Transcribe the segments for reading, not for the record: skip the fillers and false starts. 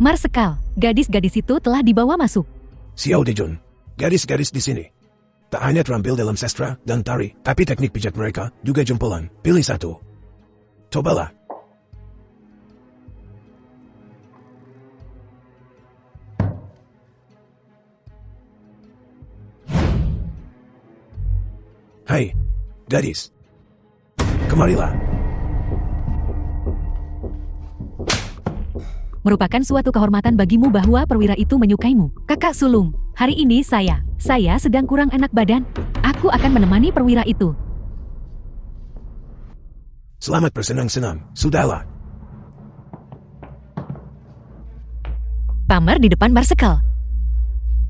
Marsekal, gadis-gadis itu telah dibawa masuk. Xiao Dejun, gadis-gadis di sini tak hanya terampil dalam sastra dan tari, tapi teknik pijat mereka juga jempolan. Pilih satu. Cobalah. Hai, gadis. Kemarilah. Merupakan suatu kehormatan bagimu bahwa perwira itu menyukaimu. Kakak sulung, hari ini saya sedang kurang enak badan. Aku akan menemani perwira itu. Selamat bersenang-senang, sudahlah. Pamer di depan Marsekal.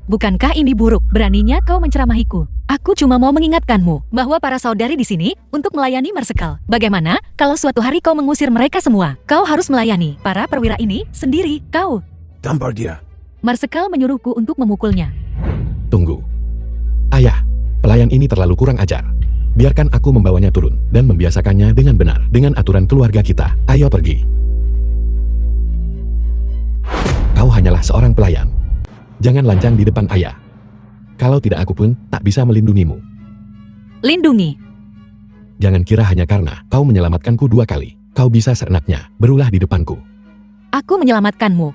Bukankah ini buruk? Beraninya kau menceramahiku. Aku cuma mau mengingatkanmu bahwa para saudari di sini untuk melayani Marsekal. Bagaimana kalau suatu hari kau mengusir mereka semua? Kau harus melayani para perwira ini sendiri. Kau. Tampar dia. Marsekal menyuruhku untuk memukulnya. Tunggu. Ayah, pelayan ini terlalu kurang ajar. Biarkan aku membawanya turun dan membiasakannya dengan benar dengan aturan keluarga kita. Ayo pergi. Kau hanyalah seorang pelayan. Jangan lancang di depan ayah. Kalau tidak, aku pun tak bisa melindungimu. Lindungi. Jangan kira hanya karena kau menyelamatkanku 2 kali, kau bisa seenaknya berulah di depanku. Aku menyelamatkanmu.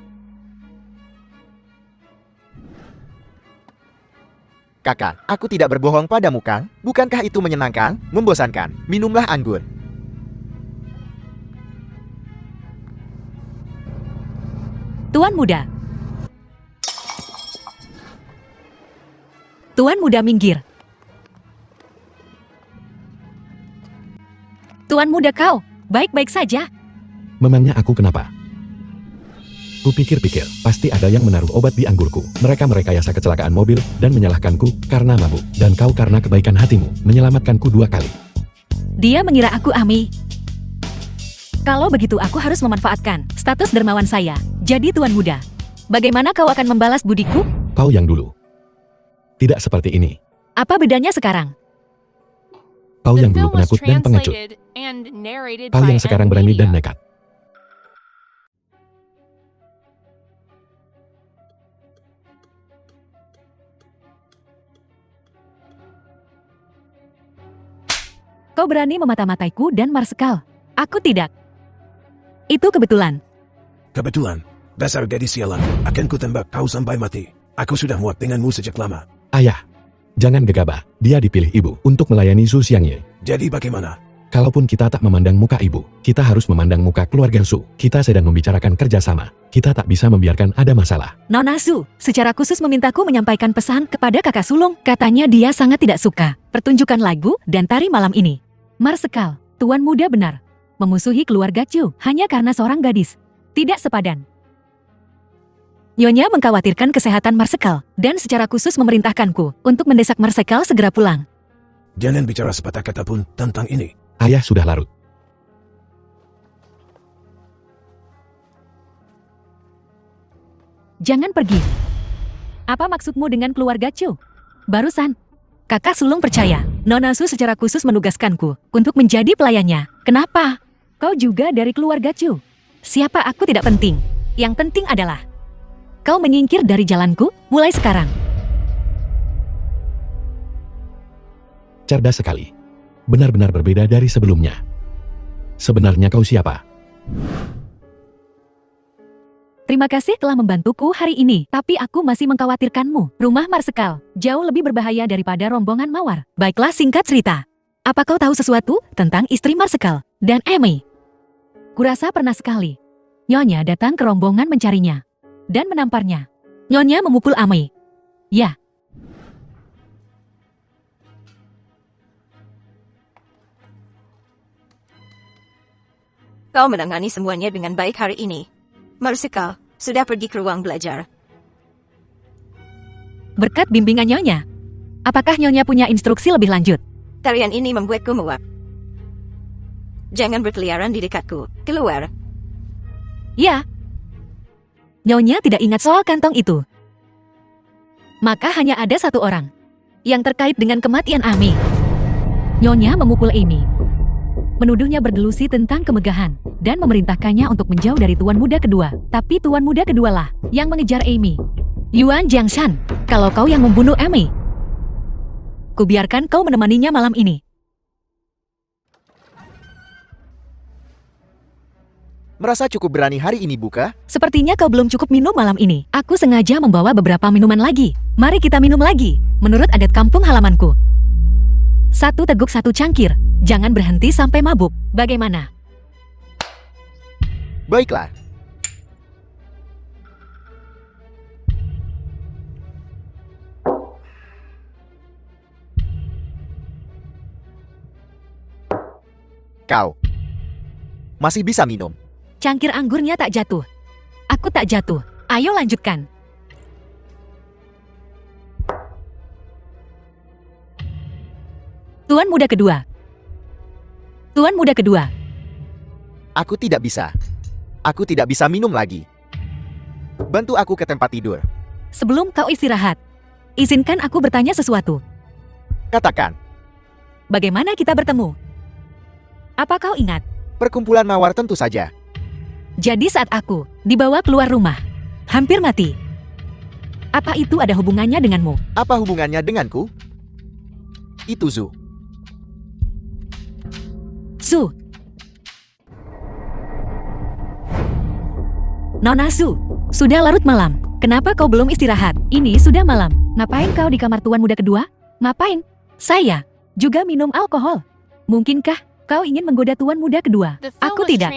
Kakak, aku tidak berbohong padamu kan? Bukankah itu menyenangkan, membosankan? Minumlah anggur. Tuan muda. Tuan muda minggir. Tuan muda kau, baik-baik saja. Memangnya aku kenapa? Kupikir-pikir, pasti ada yang menaruh obat di anggurku. Mereka merekayasa kecelakaan mobil dan menyalahkanku karena mabuk. Dan kau karena kebaikan hatimu, menyelamatkanku 2 kali. Dia mengira aku Ami. Kalau begitu aku harus memanfaatkan status dermawan saya. Jadi tuan muda, bagaimana kau akan membalas budiku? Kau yang dulu. Tidak seperti ini. Apa bedanya sekarang? Kau yang dulu penakut dan pengecut. Kau yang sekarang berani dan nekat. Kau berani memata-mataiku dan Marsekal. Aku tidak. Itu kebetulan. Kebetulan. Dasar gadis sialan. Akan kutembak kau sampai mati. Aku sudah muak denganmu sejak lama. Ayah, jangan gegabah. Dia dipilih ibu untuk melayani Su Xiangye. Jadi bagaimana? Kalaupun kita tak memandang muka ibu, kita harus memandang muka keluarga Su. Kita sedang membicarakan kerjasama. Kita tak bisa membiarkan ada masalah. Nona Su secara khusus memintaku menyampaikan pesan kepada kakak sulung. Katanya dia sangat tidak suka pertunjukan lagu dan tari malam ini. Marsekal, tuan muda benar. Memusuhi keluarga Chu hanya karena seorang gadis. Tidak sepadan. Nyonya mengkhawatirkan kesehatan Marsekal dan secara khusus memerintahkanku untuk mendesak Marsekal segera pulang. Jangan bicara sepatah kata pun tentang ini. Ayah sudah larut. Jangan pergi. Apa maksudmu dengan keluarga Chu? Barusan, kakak sulung percaya Nona Su secara khusus menugaskanku untuk menjadi pelayannya. Kenapa? Kau juga dari keluarga Chu. Siapa aku tidak penting. Yang penting adalah kau menyingkir dari jalanku mulai sekarang. Cerdas sekali. Benar-benar berbeda dari sebelumnya. Sebenarnya kau siapa? Terima kasih telah membantuku hari ini, tapi aku masih mengkhawatirkanmu. Rumah Marsekal jauh lebih berbahaya daripada rombongan mawar. Baiklah, singkat cerita. Apa kau tahu sesuatu tentang istri Marsekal dan Amy? Kurasa pernah sekali. Nyonya datang ke rombongan mencarinya dan menamparnya. Nyonya memukul Amy. Ya. Kau menangani semuanya dengan baik hari ini. Marsekal sudah pergi ke ruang belajar. Berkat bimbingan Nyonya. Apakah Nyonya punya instruksi lebih lanjut? Tarian ini membuatku muak. Jangan berkeliaran di dekatku. Keluar. Ya. Nyonya tidak ingat soal kantong itu. Maka hanya ada satu orang yang terkait dengan kematian Amy. Nyonya memukul Amy. Menuduhnya berdelusi tentang kemegahan. dan memerintahkannya untuk menjauh dari Tuan Muda kedua. Tapi Tuan Muda kedualah yang mengejar Amy. Yuan Jiangshan, kalau kau yang membunuh Amy, kubiarkan kau menemaninya malam ini. Merasa cukup berani hari ini, buka? Sepertinya kau belum cukup minum malam ini. Aku sengaja membawa beberapa minuman lagi. Mari kita minum lagi. Menurut adat kampung halamanku. 1 teguk 1 cangkir. Jangan berhenti sampai mabuk. Bagaimana? Baiklah. Kau masih bisa minum. Cangkir anggurnya tak jatuh. Aku tak jatuh. Ayo lanjutkan. Tuan Muda kedua. Tuan Muda kedua. Aku tidak bisa. Aku tidak bisa minum lagi. Bantu aku ke tempat tidur. Sebelum kau istirahat, izinkan aku bertanya sesuatu. Katakan, Bagaimana kita bertemu? Apa kau ingat? perkumpulan mawar tentu saja. Jadi saat aku dibawa keluar rumah, hampir mati. Apa itu ada hubungannya denganmu? Apa hubungannya denganku? Itu Zu. Su. Nona Su, sudah larut malam. Kenapa kau belum istirahat? Ini sudah malam. Ngapain kau di kamar Tuan Muda kedua? Ngapain? Saya juga minum alkohol. Mungkinkah kau ingin menggoda Tuan Muda kedua? Aku tidak.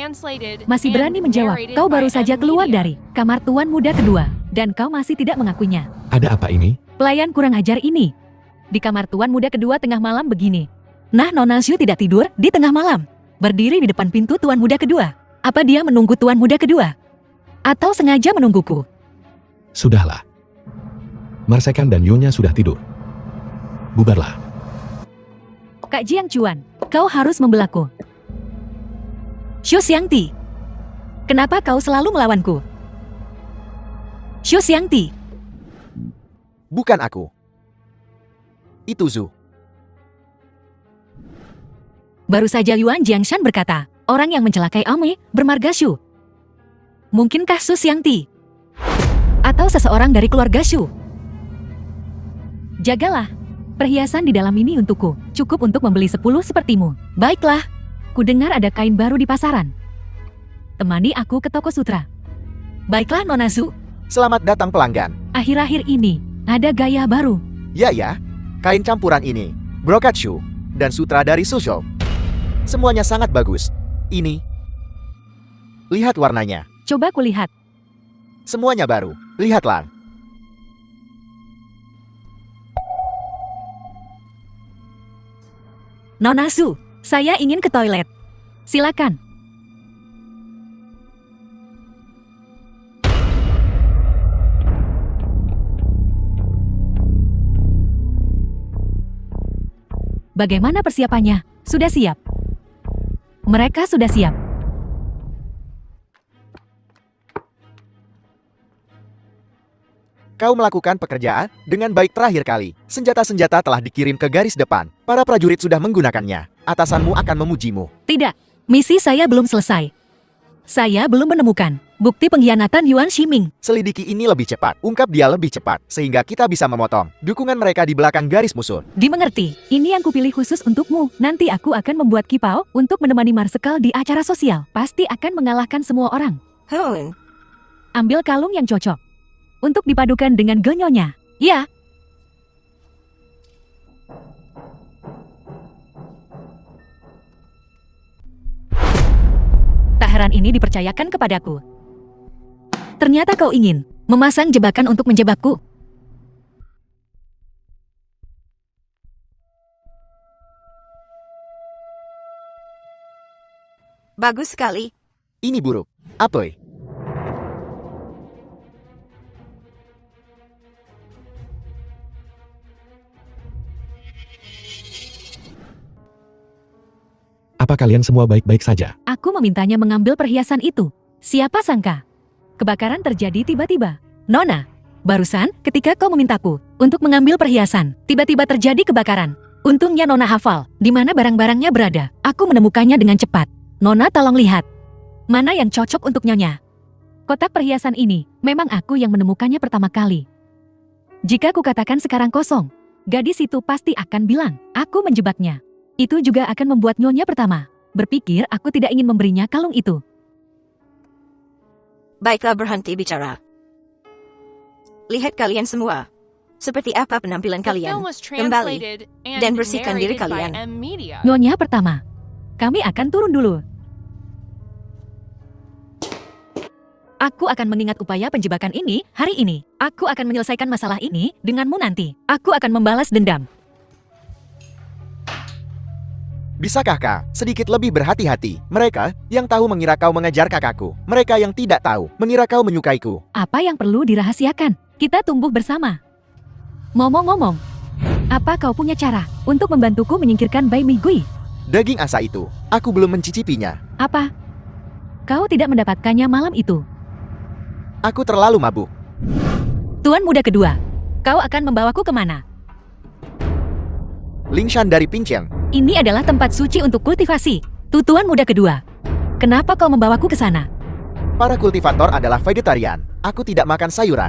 Masih berani menjawab. Kau baru saja keluar dari kamar Tuan Muda kedua dan kau masih tidak mengakuinya. Ada apa ini? Pelayan kurang ajar ini. Di kamar Tuan Muda kedua tengah malam begini. Nah, Nona Shu tidak tidur di tengah malam. Berdiri di depan pintu Tuan Muda kedua. Apa dia menunggu Tuan Muda kedua? Atau sengaja menungguku? Sudahlah. Marsekan dan Yonya sudah tidur. Bubarlah. Kak Jiang Chuan, kau harus membelaku. Xu Xiangti, kenapa kau selalu melawanku? Xu Xiangti, Bukan aku. Itu Zu. baru saja Yuan Jiangshan berkata, orang yang mencelakai Ame bermarga Xu. Mungkinkah Xu Xiangti? Atau seseorang dari keluarga Xu? Jagalah, perhiasan di dalam ini untukku, cukup untuk membeli 10 sepertimu. Baiklah, ku dengar ada kain baru di pasaran. Temani aku ke toko sutra. Baiklah Nona Zu, Selamat datang pelanggan. akhir-akhir ini ada gaya baru. Ya, kain campuran ini, brokat Shu, dan sutra dari Susho. Semuanya sangat bagus. Ini. Lihat warnanya. Coba kulihat. Semuanya baru. Lihatlah. Nona Su, saya ingin ke toilet. Silakan. Bagaimana persiapannya? Sudah siap? Mereka sudah siap. Kau melakukan pekerjaan dengan baik terakhir kali. Senjata-senjata telah dikirim ke garis depan. Para prajurit sudah menggunakannya. Atasanmu akan memujimu. Tidak, misi saya belum selesai. Saya belum menemukan bukti pengkhianatan Yuan Shiming. Selidiki ini lebih cepat. Ungkap dia lebih cepat. Sehingga kita bisa memotong dukungan mereka di belakang garis musuh. Dimengerti, ini yang kupilih khusus untukmu. Nanti aku akan membuat kipau untuk menemani Marsekal di acara sosial. Pasti akan mengalahkan semua orang. Helen, Ambil kalung yang cocok. Untuk dipadukan dengan gonyonya. Ya. Tak heran ini dipercayakan kepadaku. Ternyata kau ingin memasang jebakan untuk menjebakku. bagus sekali. Ini buruk. Apa? Apa kalian semua baik-baik saja? Aku memintanya mengambil perhiasan itu. Siapa sangka? Kebakaran terjadi tiba-tiba. Nona, barusan ketika kau memintaku untuk mengambil perhiasan, tiba-tiba terjadi kebakaran. Untungnya Nona hafal di mana barang-barangnya berada. Aku menemukannya dengan cepat. Nona tolong lihat. Mana yang cocok untuk Nyonya? Kotak perhiasan ini, memang aku yang menemukannya pertama kali. Jika kukatakan sekarang kosong, gadis itu pasti akan bilang, aku menjebaknya. Itu juga akan membuat Nyonya pertama berpikir aku tidak ingin memberinya kalung itu. Baiklah, berhenti bicara. Lihat kalian semua. Seperti apa penampilan kalian. Kembali dan bersihkan diri kalian. Nyonya pertama, kami akan turun dulu. Aku akan mengingat upaya penjebakan ini hari ini. Aku akan menyelesaikan masalah ini denganmu nanti. Aku akan membalas dendam. Bisakah kau sedikit lebih berhati-hati? Mereka yang tahu mengira kau mengejar kakakku. Mereka yang tidak tahu mengira kau menyukaiku. Apa yang perlu dirahasiakan? Kita tumbuh bersama. Ngomong-ngomong, apa kau punya cara untuk membantuku menyingkirkan Bai Migui? Daging asa itu, aku belum mencicipinya. Apa? Kau tidak mendapatkannya malam itu? Aku terlalu mabuk. Tuan muda kedua, kau akan membawaku kemana? Lingshan dari Pingcheng. Ini adalah tempat suci untuk kultivasi. Tuan muda kedua, kenapa kau membawaku ke sana? Para kultivator adalah vegetarian. Aku tidak makan sayuran.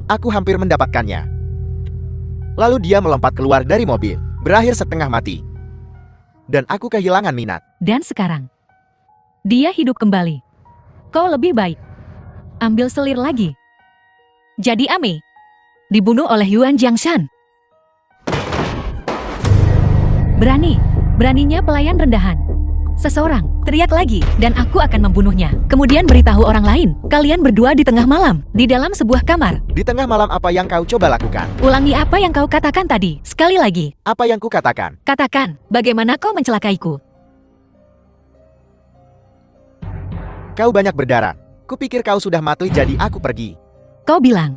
Aku hampir mendapatkannya. Lalu dia melompat keluar dari mobil, berakhir setengah mati. Dan aku kehilangan minat. Dan sekarang, dia hidup kembali. Kau lebih baik ambil selir lagi. Jadi Ame dibunuh oleh Yuan Jiangshan. Beraninya pelayan rendahan. Seseorang teriak lagi dan aku akan membunuhnya. Kemudian beritahu orang lain, kalian berdua di tengah malam, di dalam sebuah kamar. Di tengah malam apa yang kau coba lakukan? Ulangi apa yang kau katakan tadi, sekali lagi. Apa yang ku katakan? Katakan, bagaimana kau mencelakaiku? Kau banyak berdarah. Kupikir kau sudah mati jadi aku pergi. Kau bilang,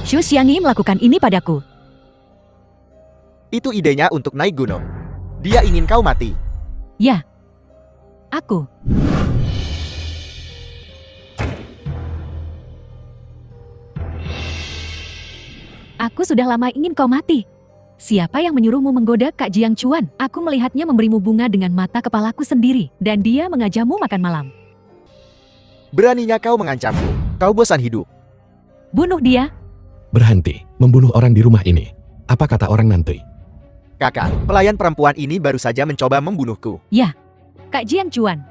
Xu Xiangyi melakukan ini padaku. Itu idenya untuk naik gunung. Dia ingin kau mati. Ya. Aku. Aku sudah lama ingin kau mati. Siapa yang menyuruhmu menggoda Kak Jiang Chuan? Aku melihatnya memberimu bunga dengan mata kepalaku sendiri, dan dia mengajakmu makan malam. Beraninya kau mengancamku. Kau bosan hidup. Bunuh dia. Berhenti membunuh orang di rumah ini. Apa kata orang nanti? Kakak, pelayan perempuan ini baru saja mencoba membunuhku. Ya, Kak Jiang Chuan.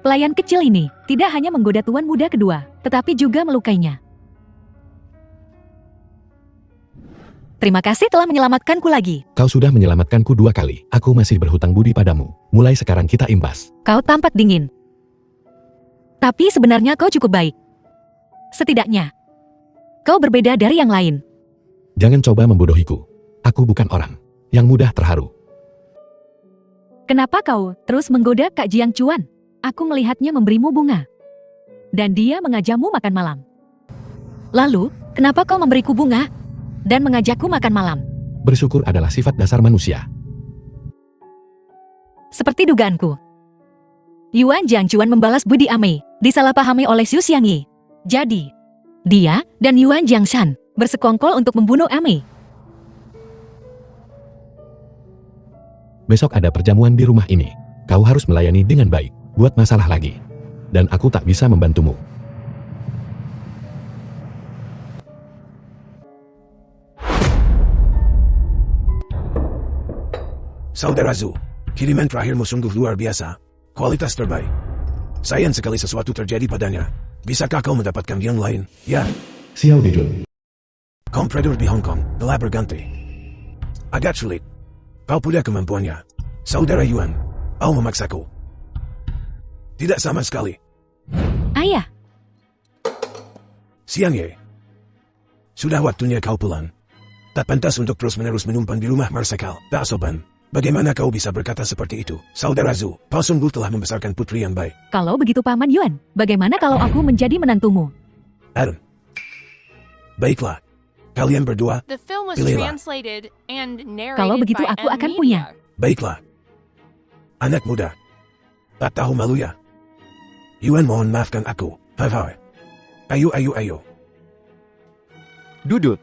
Pelayan kecil ini tidak hanya menggoda tuan muda kedua, tetapi juga melukainya. Terima kasih telah menyelamatkanku lagi. Kau sudah menyelamatkanku 2 kali. Aku masih berhutang budi padamu. Mulai sekarang kita imbas. Kau tampak dingin. Tapi sebenarnya kau cukup baik. Setidaknya, kau berbeda dari yang lain. Jangan coba membodohiku. Aku bukan orang yang mudah terharu. Kenapa kau terus menggoda Kak Jiang Chuan? Aku melihatnya memberimu bunga. Dan dia mengajakmu makan malam. Lalu, kenapa kau memberiku bunga? Dan mengajakku makan malam? Bersyukur adalah sifat dasar manusia. Seperti dugaanku. Yuan Jiangchuan membalas budi Ame, disalahpahami oleh Xu Xiangyi. Jadi, dia dan Yuan Jiangshan bersekongkol untuk membunuh Ame. Besok ada perjamuan di rumah ini. Kau harus melayani dengan baik. Buat masalah lagi. Dan aku tak bisa membantumu. Saudara Zhu, kiriman terakhirmu sungguh luar biasa. Kualitas terbaik. Sayang sekali sesuatu terjadi padanya. Bisakah kau mendapatkan yang lain? Ya. Xiao Dijun. Komprador di Hong Kong telah berganti. Agak sulit. Kau punya kemampuannya. Saudara Yuan, kau memaksaku. Tidak sama sekali. Ayah. Xiangye. Sudah waktunya kau pulang. Tak pantas untuk terus-menerus menumpang di rumah Marsekal. Tak sopan. Bagaimana kau bisa berkata seperti itu? Saudara Zhu, kau sungguh telah membesarkan putri yang baik. Kalau begitu Paman Yuan, bagaimana kalau aku menjadi menantumu? Aaron. Baiklah. Kalian berdua, pilihlah. Kalau begitu aku akan punya. Baiklah. Anak muda. Tak tahu malu ya? Yuan mohon maafkan aku. Hai. Ayo. Duduk.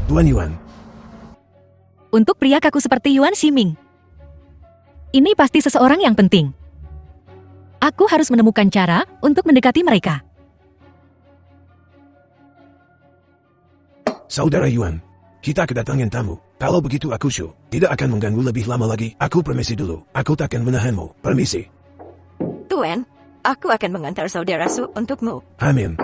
Tuan Yuan. Untuk pria kaku seperti Yuan Ximing. Ini pasti seseorang yang penting. Aku harus menemukan cara untuk mendekati mereka. Saudara Yuan, kita kedatangan tamu. Kalau begitu aku Shu tidak akan mengganggu lebih lama lagi. Aku permisi dulu. Aku takkan menahanmu. Permisi. Tuan, aku akan mengantar saudara Su untukmu. Amin.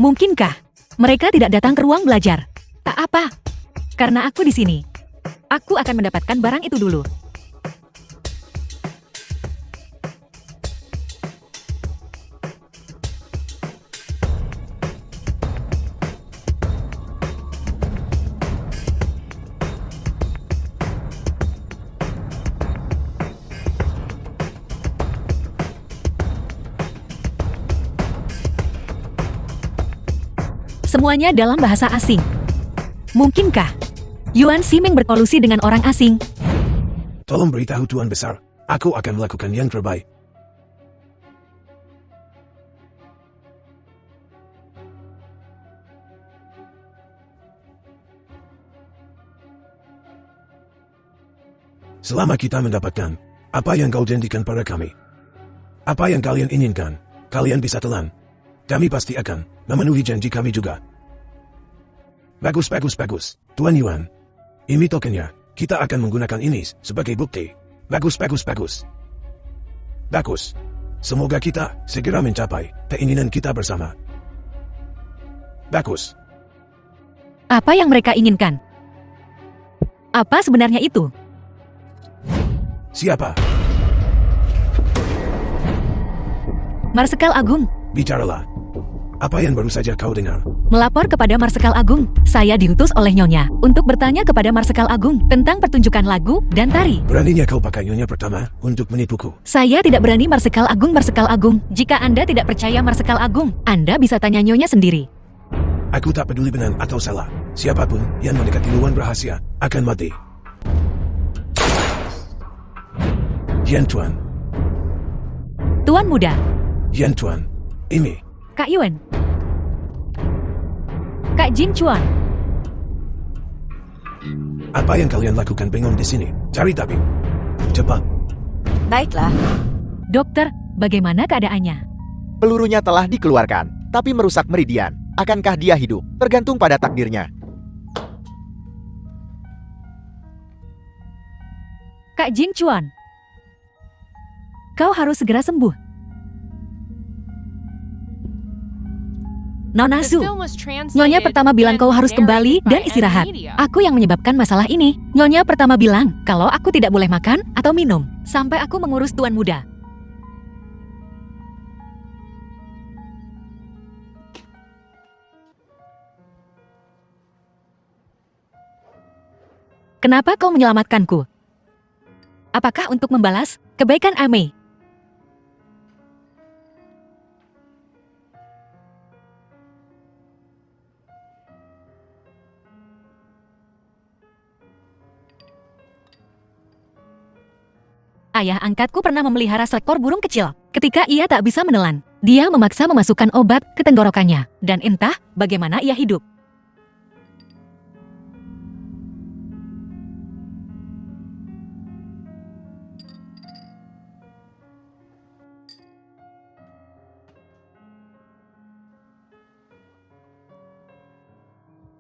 Mungkinkah mereka tidak datang ke ruang belajar? Tak apa, karena aku di sini. Aku akan mendapatkan barang itu dulu. Semuanya dalam bahasa asing. Mungkinkah Yuan Ximing berkolusi dengan orang asing? Tolong beritahu Tuan Besar. Aku akan melakukan yang terbaik. Selama kita mendapatkan apa yang kau janjikan pada kami, apa yang kalian inginkan, kalian bisa telan. Kami pasti akan memenuhi janji kami juga. Bagus, bagus, bagus. Tuan Yuan, ini tokennya. Kita akan menggunakan ini sebagai bukti. Bagus, bagus, bagus. Bagus. Semoga kita segera mencapai keinginan kita bersama. Bagus. Apa yang mereka inginkan? Apa sebenarnya itu? Siapa? Marsekal Agung. Bicaralah. Apa yang baru saja kau dengar? Melapor kepada Marsekal Agung. Saya diutus oleh Nyonya untuk bertanya kepada Marsekal Agung tentang pertunjukan lagu dan tari. Beraninya kau pakai Nyonya pertama untuk menipuku? Saya tidak berani Marsekal Agung, Marsekal Agung. Jika Anda tidak percaya Marsekal Agung, Anda bisa tanya Nyonya sendiri. Aku tak peduli benar atau salah. Siapapun yang mendekati luan rahasia akan mati. Yan Tuan. Tuan muda. Yan Tuan. Ini. Kak Yuan. Kak Jin Chuan. Apa yang kalian lakukan bingung di sini? Cari tabib. Cepat. Baiklah. Dokter, bagaimana keadaannya? Pelurunya telah dikeluarkan, tapi merusak meridian. Akankah dia hidup? Tergantung pada takdirnya. Kak Jin Chuan. Kau harus segera sembuh. Nona Su, Nyonya pertama bilang kau harus kembali dan istirahat. Aku yang menyebabkan masalah ini. Nyonya pertama bilang kalau aku tidak boleh makan atau minum sampai aku mengurus tuan muda. Kenapa kau menyelamatkanku? Apakah untuk membalas kebaikan Ame? Ayah angkatku pernah memelihara seekor burung kecil. Ketika ia tak bisa menelan, dia memaksa memasukkan obat ke tenggorokannya. Dan entah bagaimana ia hidup.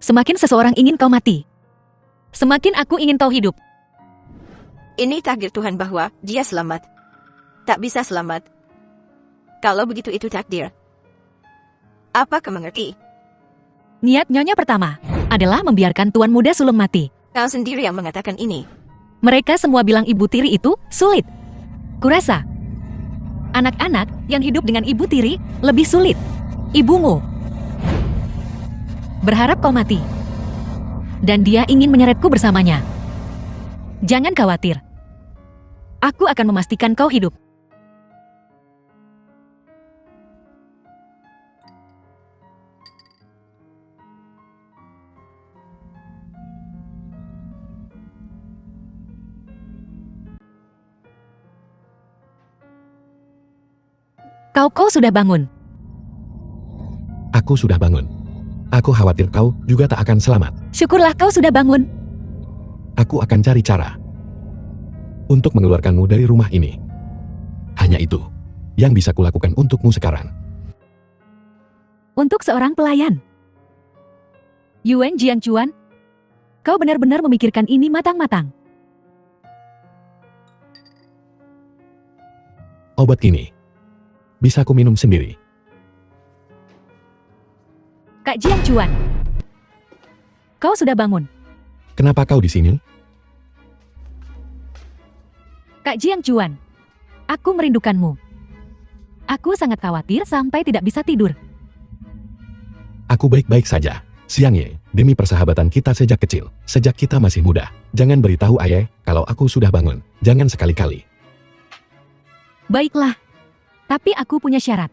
Semakin seseorang ingin kau mati, semakin aku ingin kau hidup. Ini takdir Tuhan bahwa dia selamat. Tak bisa selamat. Kalau begitu itu takdir. Apa kau mengerti? Niat Nyonya pertama adalah membiarkan Tuan Muda sulung mati. Kau sendiri yang mengatakan ini. Mereka semua bilang ibu tiri itu sulit. Kurasa anak-anak yang hidup dengan ibu tiri lebih sulit. Ibumu berharap kau mati. Dan dia ingin menyeretku bersamanya. Jangan khawatir. Aku akan memastikan kau hidup. Kau sudah bangun. Aku sudah bangun. Aku khawatir kau juga tak akan selamat. Syukurlah kau sudah bangun. Aku akan cari cara untuk mengeluarkanmu dari rumah ini. Hanya itu yang bisa kulakukan untukmu sekarang. Untuk seorang pelayan. Yuan Jiangchuan, kau benar-benar memikirkan ini matang-matang. Obat ini bisa aku minum sendiri. Kak Jiangchuan, kau sudah bangun. Kenapa kau di sini? Kak Jiangchuan, aku merindukanmu. Aku sangat khawatir sampai tidak bisa tidur. Aku baik-baik saja. Xiang Ye, demi persahabatan kita sejak kecil, sejak kita masih muda, jangan beritahu Ayah kalau aku sudah bangun. Jangan sekali-kali. Baiklah, tapi aku punya syarat.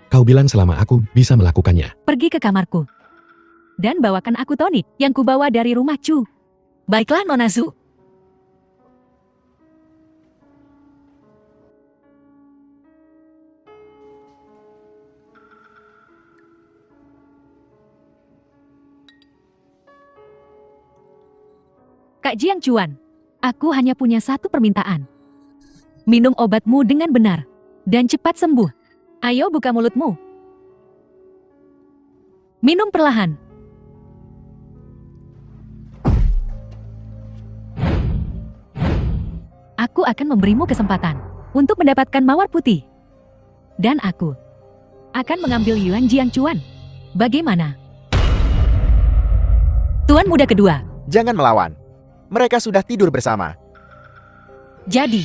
Kau bilang selama aku bisa melakukannya. Pergi ke kamarku. Dan bawakan aku tonik yang kubawa dari rumah Chu. Baiklah, Nona Zhu. Kak Jiangchuan, aku hanya punya satu permintaan. Minum obatmu dengan benar. Dan cepat sembuh. Ayo buka mulutmu. Minum perlahan. Aku akan memberimu kesempatan untuk mendapatkan mawar putih. Dan aku akan mengambil Yuan Jiangchuan. Bagaimana? Tuan muda kedua. Jangan melawan. Mereka sudah tidur bersama. Jadi,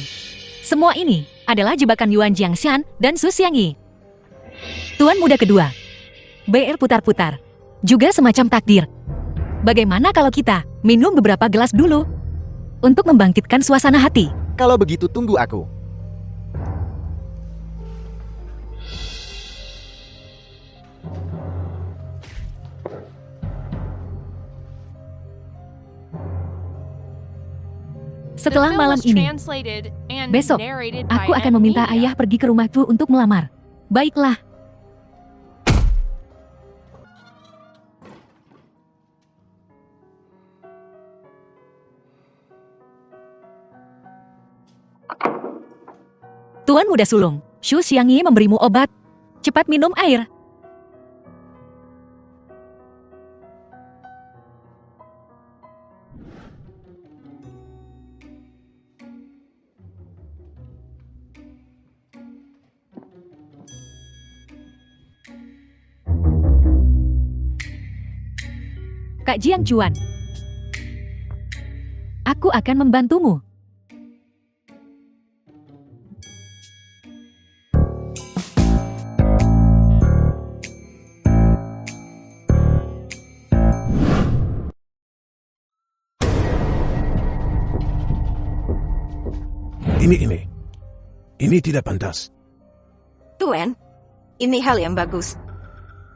semua ini adalah jebakan Yuan Jiangshan dan Su Xiangyi. Tuan muda kedua. BR putar-putar. Juga semacam takdir. Bagaimana kalau kita minum beberapa gelas dulu? Untuk membangkitkan suasana hati. Kalau begitu tunggu aku. Setelah malam ini, besok, aku akan meminta ayah pergi ke rumahku untuk melamar. Baiklah. Tuan muda sulung, Su Xiangyi memberimu obat. Cepat minum air. Kak Jiangchuan, aku akan membantumu. Ini tidak pantas. Tuan, ini hal yang bagus.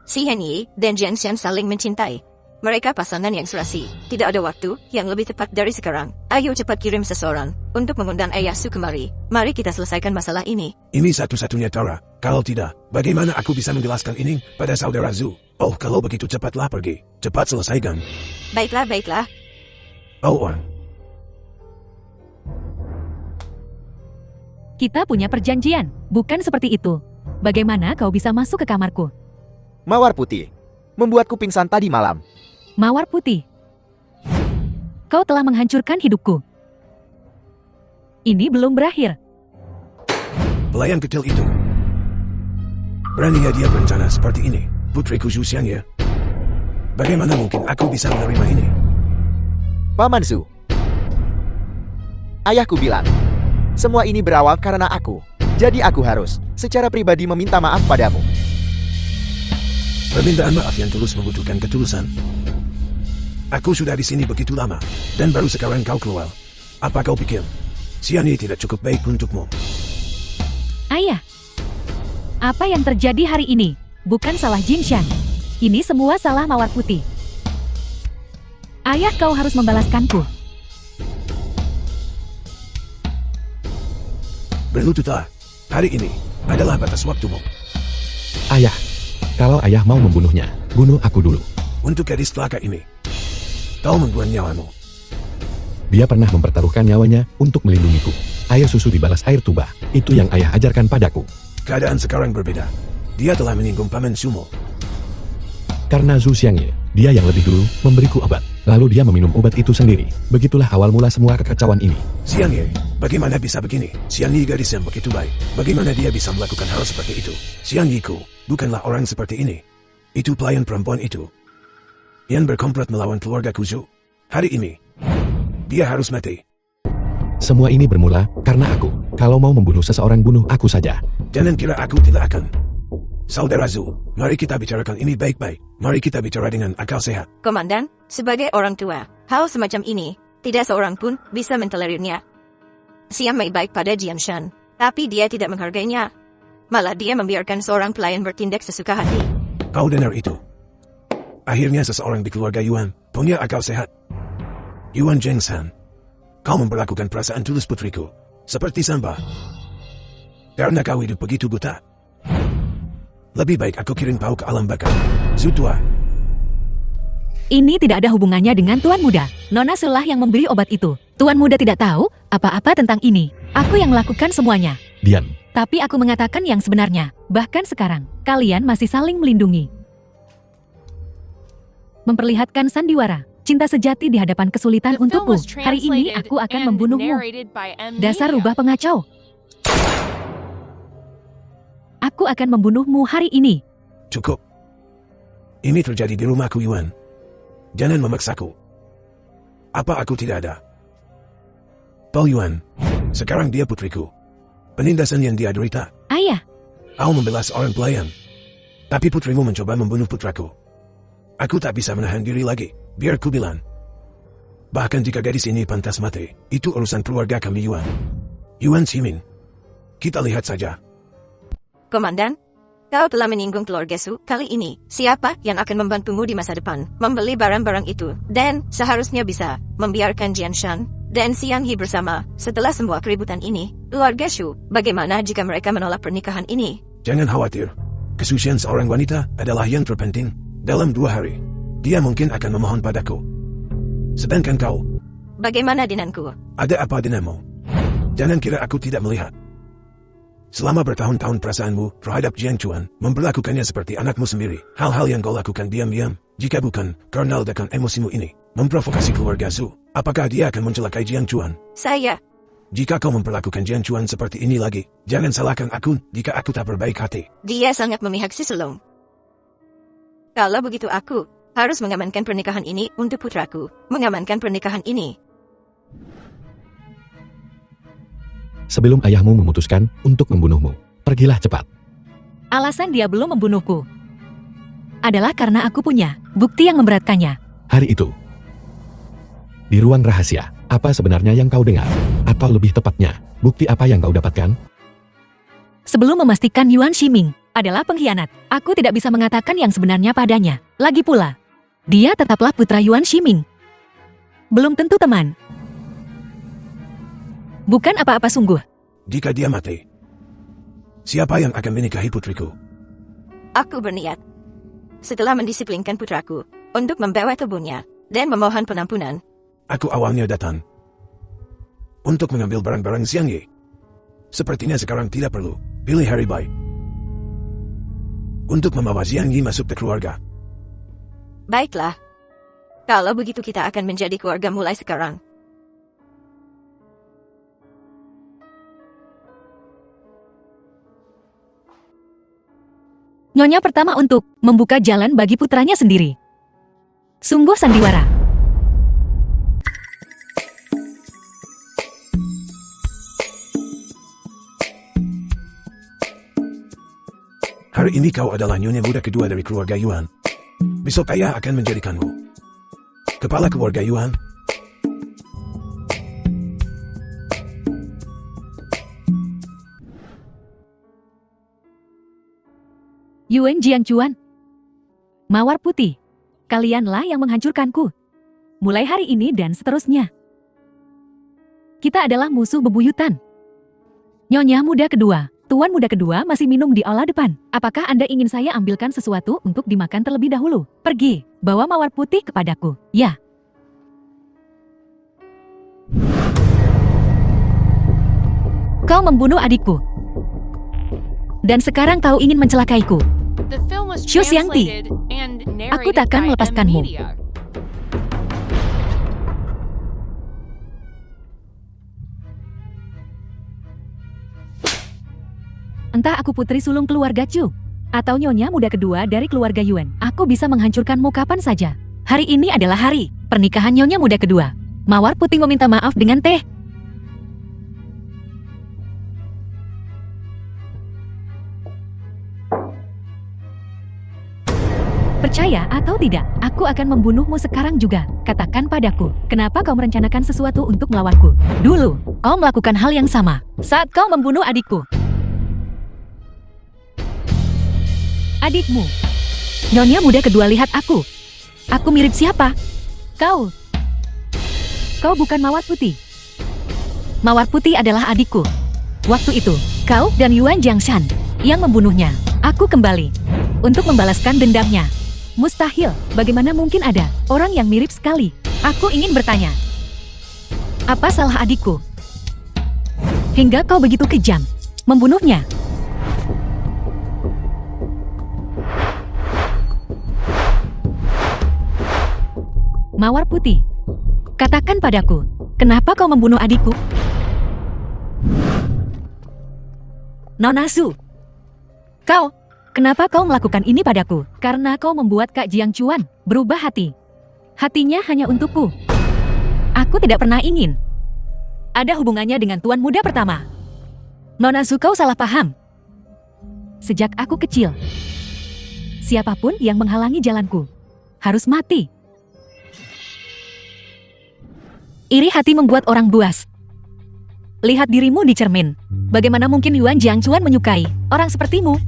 Xiang Yi dan Jiangshan saling mencintai. Mereka pasangan yang serasi. Tidak ada waktu yang lebih tepat dari sekarang. Ayo cepat kirim seseorang untuk mengundang Ayah Su kemari. Mari kita selesaikan masalah ini. Ini satu-satunya cara. Kalau tidak, bagaimana aku bisa menjelaskan ini pada saudara Zhu? Oh, kalau begitu cepatlah pergi. Cepat selesaikan. Baiklah. Oh, Wan. Kita punya perjanjian, bukan seperti itu. Bagaimana kau bisa masuk ke kamarku? Mawar putih. Membuatku pingsan tadi malam. Mawar putih. Kau telah menghancurkan hidupku. Ini belum berakhir. Pelayan kecil itu. Beraninya dia berencana seperti ini. Putriku Su Xiangyi. Bagaimana mungkin aku bisa menerima ini? Paman Zhu. Ayahku bilang, semua ini berawal karena aku. Jadi aku harus secara pribadi meminta maaf padamu. Permintaan maaf yang tulus membutuhkan ketulusan. Aku sudah di sini begitu lama, dan baru sekarang kau keluar. Apa kau pikir Xiangyi tidak cukup baik untukmu? Ayah, apa yang terjadi hari ini bukan salah Jingshan. Ini semua salah Mawar Putih. Ayah, kau harus membalaskanku. Berlututlah. Hari ini adalah batas waktumu. Ayah, kalau ayah mau membunuhnya, bunuh aku dulu. Untuk gadis celaka ini, kau membuang nyawamu. Dia pernah mempertaruhkan nyawanya untuk melindungiku. Air susu dibalas air tuba. Itu yang ayah ajarkan padaku. Keadaan sekarang berbeda. Dia telah menyinggung Paman Sumo. Karena Zhu Xiangye, dia yang lebih dulu memberiku obat. Lalu dia meminum obat itu sendiri. Begitulah awal mula semua kekacauan ini. Xiangye, bagaimana bisa begini? Xiangye gadis yang begitu baik. Bagaimana dia bisa melakukan hal seperti itu? Xiangye-ku bukanlah orang seperti ini. Itu pelayan perempuan itu yang berkomplot melawan keluarga Zhu. Hari ini, dia harus mati. Semua ini bermula karena aku. Kalau mau membunuh seseorang, bunuh aku saja. Jangan kira aku tidak akan. Saudara Zhu, mari kita bicarakan ini baik-baik. Mari kita bicara dengan akal sehat. Komandan, sebagai orang tua, hal semacam ini, tidak seorang pun bisa mentolerirnya. Xiang Mei baik pada Jian Shan, tapi dia tidak menghargainya. Malah dia membiarkan seorang pelayan bertindak sesuka hati. Kau dengar itu? Akhirnya seseorang di keluarga Yuan punya akal sehat. Yuan Zhengshan, kau memperlakukan perasaan tulus putriku seperti sampah. Karena kau hidup begitu buta. Lebih baik aku kirim kau ke alam baka. Zhu tua. Ini tidak ada hubungannya dengan Tuan Muda. Nona Selah yang memberi obat itu. Tuan Muda tidak tahu apa-apa tentang ini. Aku yang melakukan semuanya. Diam. Tapi aku mengatakan yang sebenarnya. Bahkan sekarang, kalian masih saling melindungi. Memperlihatkan sandiwara. Cinta sejati di hadapan kesulitan untukku. Hari ini aku akan membunuhmu. Dasar rubah pengacau. Aku akan membunuhmu hari ini. Cukup. Ini terjadi di rumahku Yuan. Jangan memaksaku. Apa aku tidak ada? Paul Yuan, sekarang dia putriku. Penindasan yang dia derita. Ayah, Kau membela seorang pelayan. Tapi putrimu mencoba membunuh putraku. Aku tak bisa menahan diri lagi. Biar ku bilang. Bahkan jika gadis ini pantas mati, itu urusan keluarga kami Yuan. Yuan Ximin. Kita lihat saja. Komandan, kau telah menyinggung keluarga Su. Kali ini, siapa yang akan membantumu di masa depan membeli barang-barang itu? Dan seharusnya bisa membiarkan Jian Shan dan Xiang He bersama. Setelah semua keributan ini, keluarga Shu, bagaimana jika mereka menolak pernikahan ini? Jangan khawatir. Kesucian seorang wanita adalah yang terpenting. Dalam 2 hari, dia mungkin akan memohon padaku. Sedangkan kau, Bagaimana denganku? ada apa denganmu? Jangan kira aku tidak melihat. Selama bertahun-tahun perasaanmu terhadap Jiang Chuan memperlakukannya seperti anakmu sendiri. Hal-hal yang kau lakukan diam-diam, jika bukan karena ledakan emosimu ini, memprovokasi keluarga Su, apakah dia akan mencelakai Jiang Chuan? Saya, Jika kau memperlakukan Jiang Chuan seperti ini lagi, jangan salahkan aku jika aku tak berbaik hati. dia sangat memihak si sulung. Kalau begitu aku harus mengamankan pernikahan ini untuk putraku. Mengamankan pernikahan ini. Sebelum ayahmu memutuskan untuk membunuhmu, pergilah cepat. alasan dia belum membunuhku adalah karena aku punya bukti yang memberatkannya. Hari itu, di ruang rahasia, apa sebenarnya yang kau dengar? Atau lebih tepatnya, bukti apa yang kau dapatkan? Sebelum memastikan Yuan Ximing adalah pengkhianat, aku tidak bisa mengatakan yang sebenarnya padanya. Lagi pula, dia tetaplah putra Yuan Ximing. Belum tentu teman. Bukan apa-apa sungguh. Jika dia mati, siapa yang akan menikahi putriku? Aku berniat, setelah mendisiplinkan putraku, untuk membawa tubuhnya, dan memohon penampunan. Aku awalnya datang untuk mengambil barang-barang Xiang Ye. Sepertinya sekarang tidak perlu. Pilih hari baik untuk membawa Xiang Ye masuk ke keluarga. Baiklah. Kalau begitu kita akan menjadi keluarga mulai sekarang. Nyonya pertama untuk membuka jalan bagi putranya sendiri. Sungguh sandiwara. Hari ini kau adalah nyonya muda kedua dari keluarga Yuan. Besok ayah akan menjadikanmu kepala keluarga Yuan. Yuan Jiangchuan. Mawar putih. Kalianlah yang menghancurkanku. Mulai hari ini dan seterusnya. Kita adalah musuh bebuyutan. Nyonya muda kedua, Tuan muda kedua masih minum di aula depan. Apakah Anda ingin saya ambilkan sesuatu untuk dimakan terlebih dahulu? Pergi, bawa mawar putih kepadaku. Ya. Kau membunuh adikku. Dan sekarang kau ingin mencelakaiku. Xu Xiangti, aku takkan melepaskanmu. Entah aku putri sulung keluarga Chu, atau nyonya muda kedua dari keluarga Yuan, aku bisa menghancurkanmu kapan saja. Hari ini adalah hari pernikahan nyonya muda kedua. Mawar putih meminta maaf dengan teh. Percaya atau tidak, aku akan membunuhmu sekarang juga. Katakan padaku, kenapa kau merencanakan sesuatu untuk melawanku? Dulu, kau melakukan hal yang sama saat kau membunuh adikku. Adikmu. Nyonya muda kedua, lihat aku. Aku mirip siapa? Kau. Kau bukan Mawar Putih. Mawar Putih adalah adikku. Waktu itu, kau dan Yuan Jiangshan yang membunuhnya. Aku kembali untuk membalaskan dendamnya. Mustahil, bagaimana mungkin ada orang yang mirip sekali? Aku ingin bertanya. Apa salah adikku? Hingga kau begitu kejam membunuhnya. Mawar Putih, katakan padaku, kenapa kau membunuh adikku? Nona Su, kenapa kau melakukan ini padaku? Karena kau membuat Kak Jiang Chuan berubah hati. Hatinya hanya untukku. Aku tidak pernah ingin ada hubungannya dengan tuan muda pertama. Nona Su, kau salah paham. Sejak aku kecil, siapapun yang menghalangi jalanku harus mati. Iri hati membuat orang buas. Lihat dirimu di cermin. Bagaimana mungkin Yuan Jiangchuan menyukai orang sepertimu?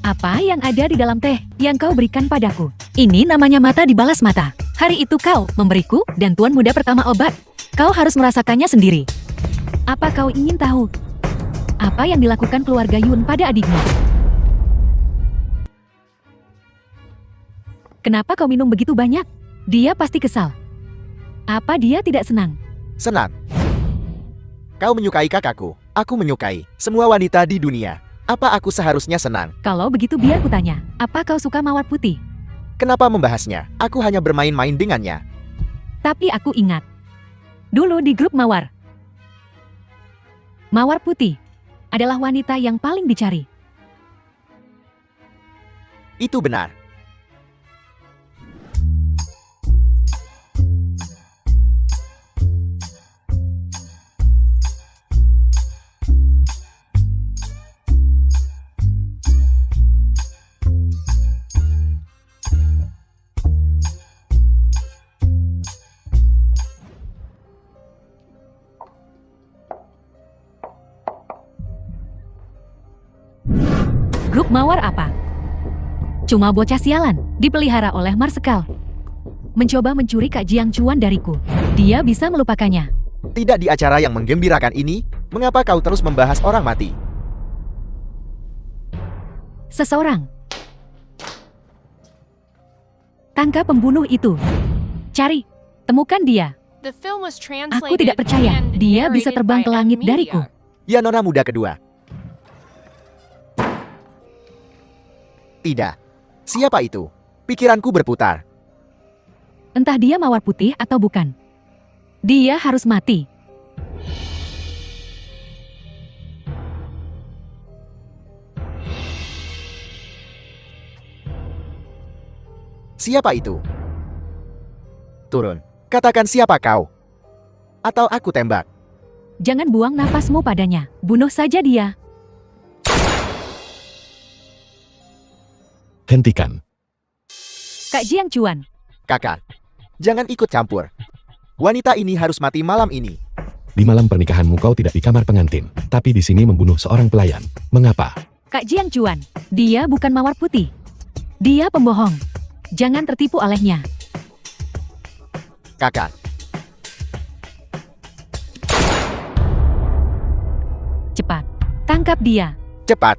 Apa yang ada di dalam teh yang kau berikan padaku? Ini namanya mata dibalas mata. Hari itu kau memberiku dan tuan muda pertama obat. Kau harus merasakannya sendiri. Apa kau ingin tahu apa yang dilakukan keluarga Yun pada adikmu? Kenapa kau minum begitu banyak? Dia pasti kesal. Apa dia tidak senang? Senang. Kau menyukai kakakku. Aku menyukai semua wanita di dunia. Apa aku seharusnya senang? Kalau begitu biar kutanya, apa kau suka Mawar Putih? Kenapa membahasnya? Aku hanya bermain-main dengannya. Tapi aku ingat. Dulu di grup Mawar. Mawar Putih adalah wanita yang paling dicari. Itu benar. Grup Mawar apa? Cuma bocah sialan, dipelihara oleh Marsekal. Mencoba mencuri Kak Jiang Chuan dariku. Dia bisa melupakannya. Tidak di acara yang menggembirakan ini, mengapa kau terus membahas orang mati? Seseorang. Tangkap pembunuh itu. Cari, temukan dia. Aku tidak percaya dia bisa terbang ke langit dariku. Ya, Nona muda kedua. Tidak. Siapa itu? Pikiranku berputar. Entah dia Mawar Putih atau bukan. Dia harus mati. Siapa itu? Turun. Katakan siapa kau? Atau aku tembak. Jangan buang napasmu padanya. Bunuh saja dia. Hentikan. Kak Jiang Chuan. Kakak, jangan ikut campur. Wanita ini harus mati malam ini. Di malam pernikahanmu kau tidak di kamar pengantin, tapi di sini membunuh seorang pelayan. Mengapa? Kak Jiang Chuan. Dia bukan Mawar Putih. Dia pembohong. Jangan tertipu olehnya. Kakak. Cepat, tangkap dia. Cepat.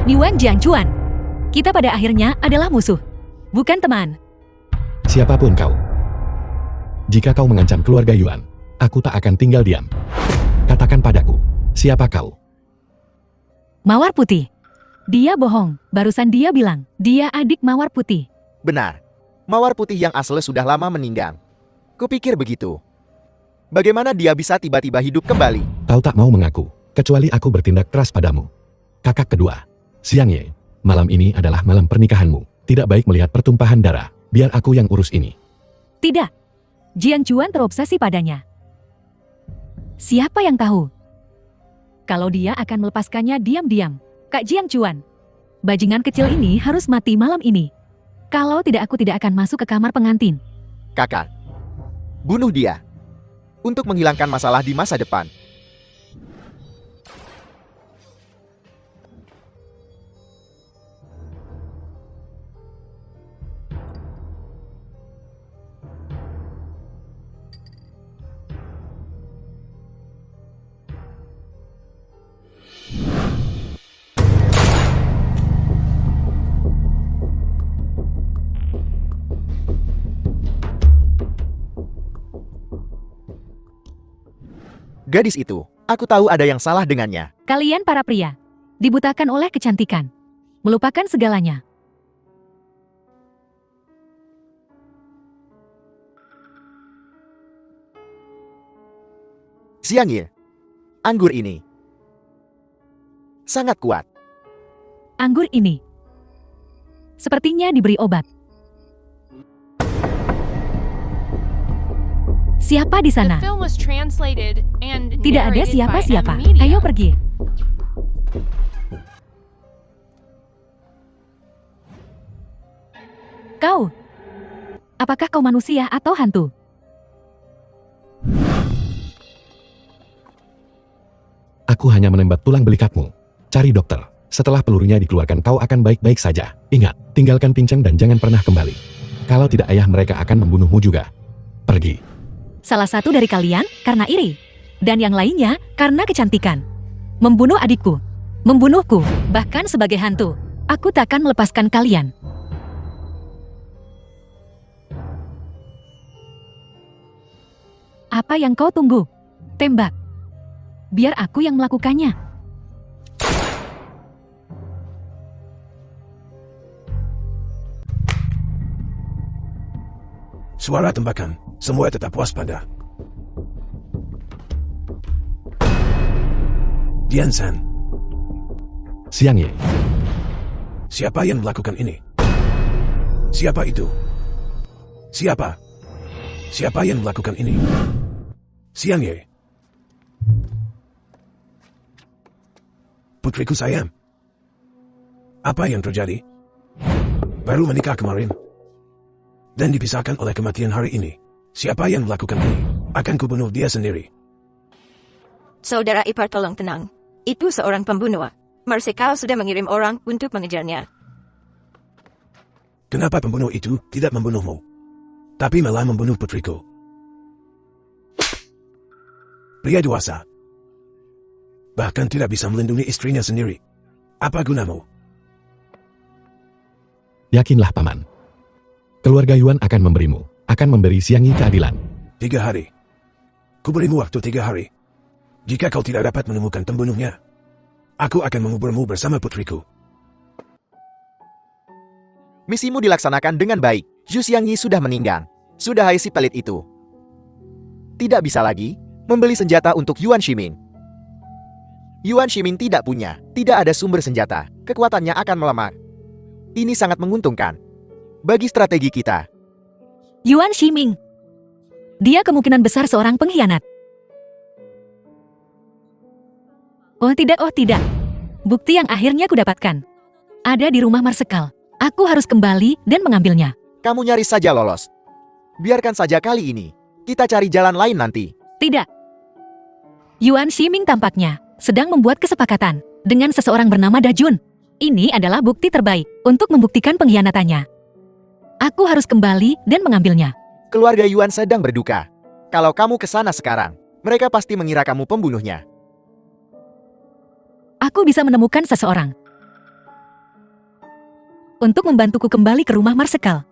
Yuan Jiangchuan. Kita pada akhirnya adalah musuh, bukan teman. Siapapun kau. Jika kau mengancam keluarga Yuan, aku tak akan tinggal diam. Katakan padaku, siapa kau? Mawar Putih. Dia bohong, barusan dia bilang, dia adik Mawar Putih. Benar. Mawar Putih yang asli sudah lama meninggal. Kupikir begitu. Bagaimana dia bisa tiba-tiba hidup kembali? Kau tak mau mengaku, kecuali aku bertindak keras padamu. Kakak kedua, Xiang Ye, malam ini adalah malam pernikahanmu. Tidak baik melihat pertumpahan darah, biar aku yang urus ini. Tidak. Jiangchuan terobsesi padanya. Siapa yang tahu? Kalau dia akan melepaskannya diam-diam. Kak Jiangchuan, bajingan kecil ini harus mati malam ini. Kalau tidak, aku tidak akan masuk ke kamar pengantin. Kakak, bunuh dia. Untuk menghilangkan masalah di masa depan. Gadis itu, aku tahu ada yang salah dengannya. Kalian para pria, dibutakan oleh kecantikan. Melupakan segalanya. Xiang Ye, anggur ini sangat kuat. Anggur ini sepertinya diberi obat. Siapa di sana? The film was translated and Tidak ada narrated by siapa-siapa. Amamedia. Ayo pergi. Kau. Apakah kau manusia atau hantu? Aku hanya menembak tulang belikatmu. Cari dokter. Setelah pelurunya dikeluarkan kau akan baik-baik saja. Ingat, tinggalkan pincang dan jangan pernah kembali. Kalau tidak ayah mereka akan membunuhmu juga. Pergi. Salah satu dari kalian karena iri. Dan yang lainnya karena kecantikan. Membunuh adikku. Membunuhku. Bahkan sebagai hantu. Aku takkan melepaskan kalian. Apa yang kau tunggu? Tembak. Biar aku yang melakukannya. Suara tembakan. Semua tetap waspada. Dian-san, Xiang Ye. siapa yang melakukan ini? Siapa itu? Siapa? Siapa yang melakukan ini? Xiang Ye. Putriku sayang. Apa yang terjadi? Baru menikah kemarin. Dan dipisahkan oleh kematian hari ini. Siapa yang melakukan ini? Akan kubunuh dia sendiri. Saudara ipar, tolong tenang. Itu seorang pembunuh. Marsekal sudah mengirim orang untuk mengejarnya. Kenapa pembunuh itu tidak membunuhmu? Tapi malah membunuh putriku. Pria dewasa. Bahkan tidak bisa melindungi istrinya sendiri. Apa gunamu? Yakinlah paman. Keluarga Yuan akan memberimu. Akan memberi Xiang Yi keadilan. 3 hari. Kuberimu waktu 3 hari. Jika kau tidak dapat menemukan pembunuhnya, aku akan menguburmu bersama putriku. Misimu dilaksanakan dengan baik. Zhu Xiangyi sudah meninggal. Sudah hai si pelit itu. Tidak bisa lagi membeli senjata untuk Yuan Shimin. Yuan Shimin tidak punya. Tidak ada sumber senjata. Kekuatannya akan melemah. Ini sangat menguntungkan bagi strategi kita. Yuan Shiming. Dia kemungkinan besar seorang pengkhianat. Oh tidak. Bukti yang akhirnya kudapatkan. Ada di rumah Marsekal. Aku harus kembali dan mengambilnya. Kamu nyaris saja lolos. Biarkan saja kali ini. Kita cari jalan lain nanti. Tidak. Yuan Shiming tampaknya sedang membuat kesepakatan dengan seseorang bernama Dajun. Ini adalah bukti terbaik untuk membuktikan pengkhianatannya. Aku harus kembali dan mengambilnya. Keluarga Yuan sedang berduka. Kalau kamu ke sana sekarang, mereka pasti mengira kamu pembunuhnya. Aku bisa menemukan seseorang untuk membantuku kembali ke rumah Marsekal.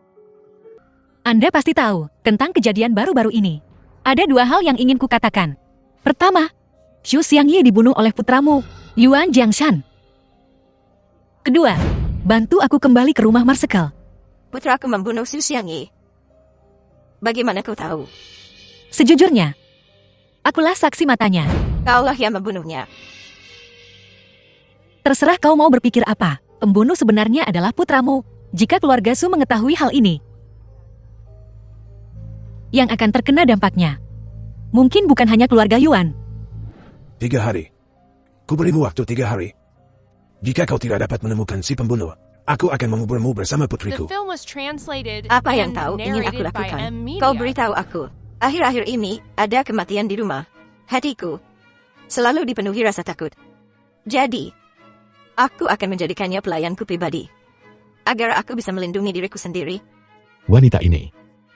Anda pasti tahu tentang kejadian baru-baru ini. Ada dua hal yang ingin kukatakan. Pertama, Xu Xiangyi dibunuh oleh putramu, Yuan Jiangshan. Kedua, bantu aku kembali ke rumah Marsekal. Putraku membunuh Xu Xiangyi. Bagaimana kau tahu? Sejujurnya, akulah saksi matanya. Kaulah yang membunuhnya. Terserah kau mau berpikir apa. Pembunuh sebenarnya adalah putramu. Jika keluarga Su mengetahui hal ini, yang akan terkena dampaknya mungkin bukan hanya keluarga Yuan. 3 hari. Ku berimu waktu 3 hari. Jika kau tidak dapat menemukan si pembunuh, aku akan menguburmu bersama The putriku. film was translated Apa yang and tahu ingin aku narrated by lakukan? M Media. Kau beritahu aku. Akhir-akhir ini, ada kematian di rumah. Hatiku selalu dipenuhi rasa takut. Jadi, aku akan menjadikannya pelayanku pribadi. Agar aku bisa melindungi diriku sendiri. Wanita ini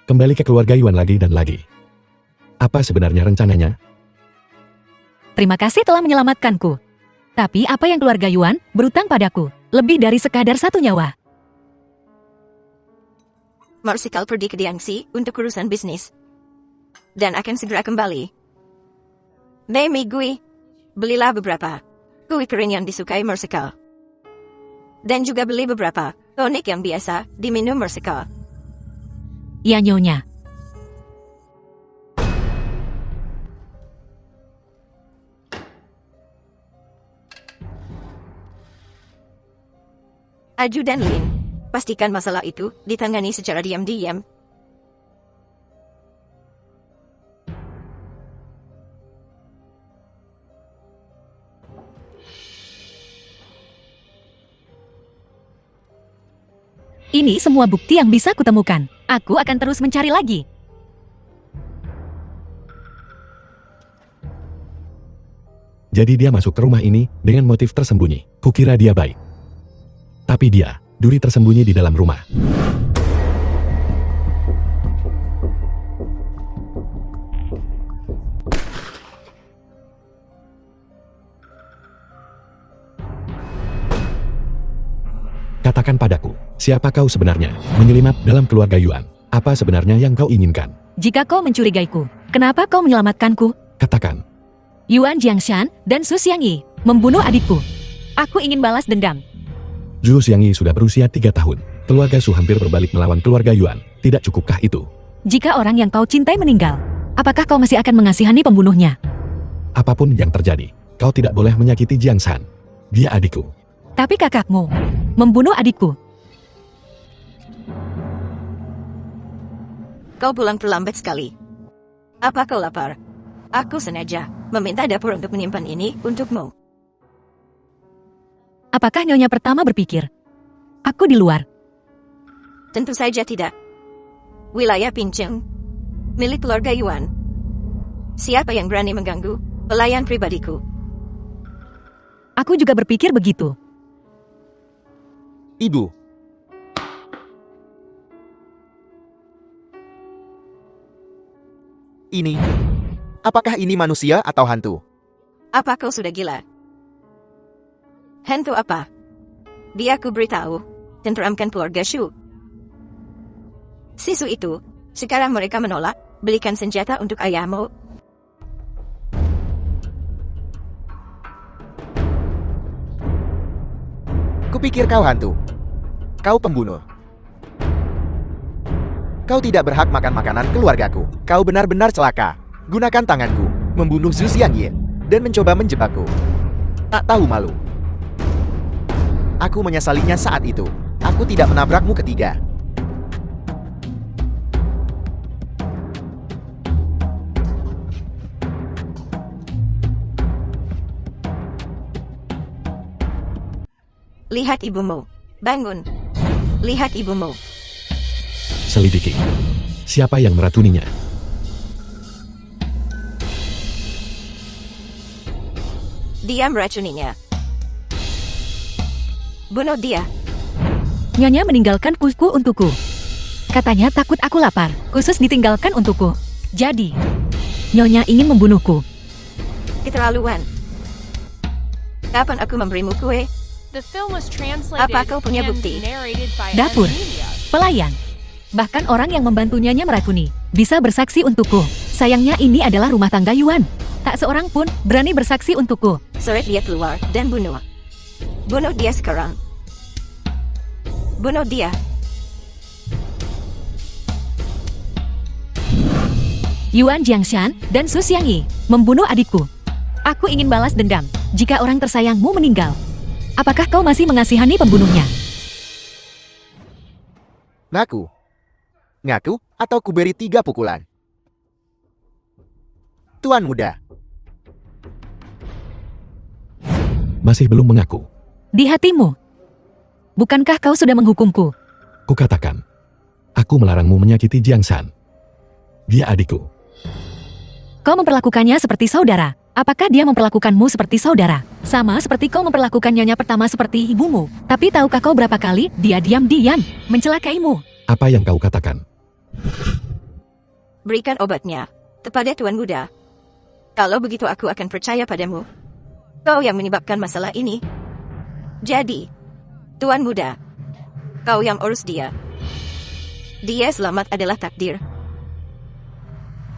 kembali ke keluarga Yuan lagi dan lagi. Apa sebenarnya rencananya? Terima kasih telah menyelamatkanku. Tapi apa yang keluarga Yuan berutang padaku? Lebih dari sekadar 1 nyawa. Marsekal pergi ke Diangsi untuk urusan bisnis. Dan akan segera kembali. Mei Gui, belilah beberapa kue kering yang disukai Marsekal. Dan juga beli beberapa tonik yang biasa diminum Marsekal. Ya nyonya. Ajudan Lin, pastikan masalah itu ditangani secara diam-diam. Ini semua bukti yang bisa kutemukan. Aku akan terus mencari lagi. Jadi dia masuk ke rumah ini dengan motif tersembunyi. Kukira dia baik. Tapi dia, duri tersembunyi di dalam rumah. Katakan padaku, siapa kau sebenarnya? Menyelinap dalam keluarga Yuan. Apa sebenarnya yang kau inginkan? Jika kau mencurigaiku, kenapa kau menyelamatkanku? Katakan. Yuan Jiangshan dan Su Xiangyi membunuh adikku. Aku ingin balas dendam. Zhu Xiangyi sudah berusia 3 tahun. Keluarga Su hampir berbalik melawan keluarga Yuan. Tidak cukupkah itu? Jika orang yang kau cintai meninggal, apakah kau masih akan mengasihani pembunuhnya? Apapun yang terjadi, kau tidak boleh menyakiti Jiangshan. Dia adikku. Tapi kakakmu membunuh adikku. Kau pulang terlambat sekali. Apa kau lapar? Aku sengaja meminta dapur untuk menyimpan ini untukmu. Apakah nyonya pertama berpikir aku di luar? Tentu saja tidak. Wilayah Pinceng, milik keluarga Yuan. Siapa yang berani mengganggu pelayan pribadiku? Aku juga berpikir begitu. Ibu. Apakah ini manusia atau hantu? Apa kau sudah gila? Hantu apa? Dia ku beritahu, tenteramkan keluarga Shu. Sisu itu, sekarang mereka menolak, belikan senjata untuk ayahmu. Kupikir kau hantu. Kau pembunuh. Kau tidak berhak makan makanan keluargaku. Kau benar-benar celaka. Gunakan tanganku, membunuh Zhu Xiangyi, dan mencoba menjebakku. Tak tahu malu. Aku menyesalinya saat itu. Aku tidak menabrakmu ketiga. Lihat ibumu. Bangun. Lihat ibumu. Selidiki. Siapa yang meracuninya? Dia meracuninya. Bunuh dia. Nyonya meninggalkan kuku untukku. Katanya takut aku lapar, khusus ditinggalkan untukku. Jadi, Nyonya ingin membunuhku. Keterlaluan. Kapan aku memberimu kue? The film was translated Apa kau punya and bukti? narrated by Dapur. M Media. Pelayan. Bahkan orang yang membantu Nyonya meracuni, bisa bersaksi untukku. Sayangnya ini adalah rumah tangga Yuan. Tak seorang pun berani bersaksi untukku. Seret dia keluar dan bunuh. Bunuh dia sekarang. Bunuh dia. Yuan Jiangshan dan Su Xiangyi membunuh adikku. Aku ingin balas dendam jika orang tersayangmu meninggal. Apakah kau masih mengasihani pembunuhnya? Ngaku. Ngaku atau kuberi 3 pukulan. Tuan muda. Masih belum mengaku. Di hatimu. Bukankah kau sudah menghukumku? Kukatakan. Aku melarangmu menyakiti Jiangshan. Dia adikku. Kau memperlakukannya seperti saudara. Apakah dia memperlakukanmu seperti saudara? Sama seperti kau memperlakukan Nyonya pertama seperti ibumu. Tapi tahukah kau berapa kali dia diam-diam mencelakaimu? Apa yang kau katakan? Berikan obatnya kepada Tuan Muda. Kalau begitu aku akan percaya padamu. Kau yang menyebabkan masalah ini. Jadi, Tuan Muda, kau yang urus dia. Dia selamat adalah takdir.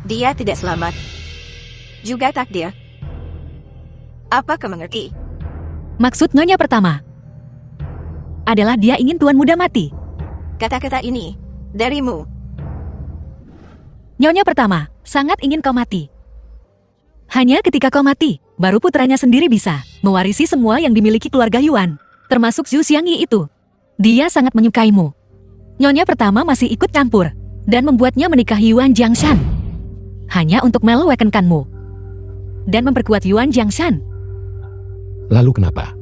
Dia tidak selamat juga takdir. Apa kau mengerti? Maksud Nyonya pertama adalah dia ingin Tuan Muda mati. Kata-kata ini darimu. Nyonya pertama sangat ingin kau mati. Hanya ketika kau mati, baru putranya sendiri bisa mewarisi semua yang dimiliki keluarga Yuan, termasuk Zhu Xiangyi itu. Dia sangat menyukaimu. Nyonya pertama masih ikut campur dan membuatnya menikahi Yuan Jiangshan hanya untuk melewekenkanmu dan memperkuat Yuan Jiangshan. Lalu kenapa?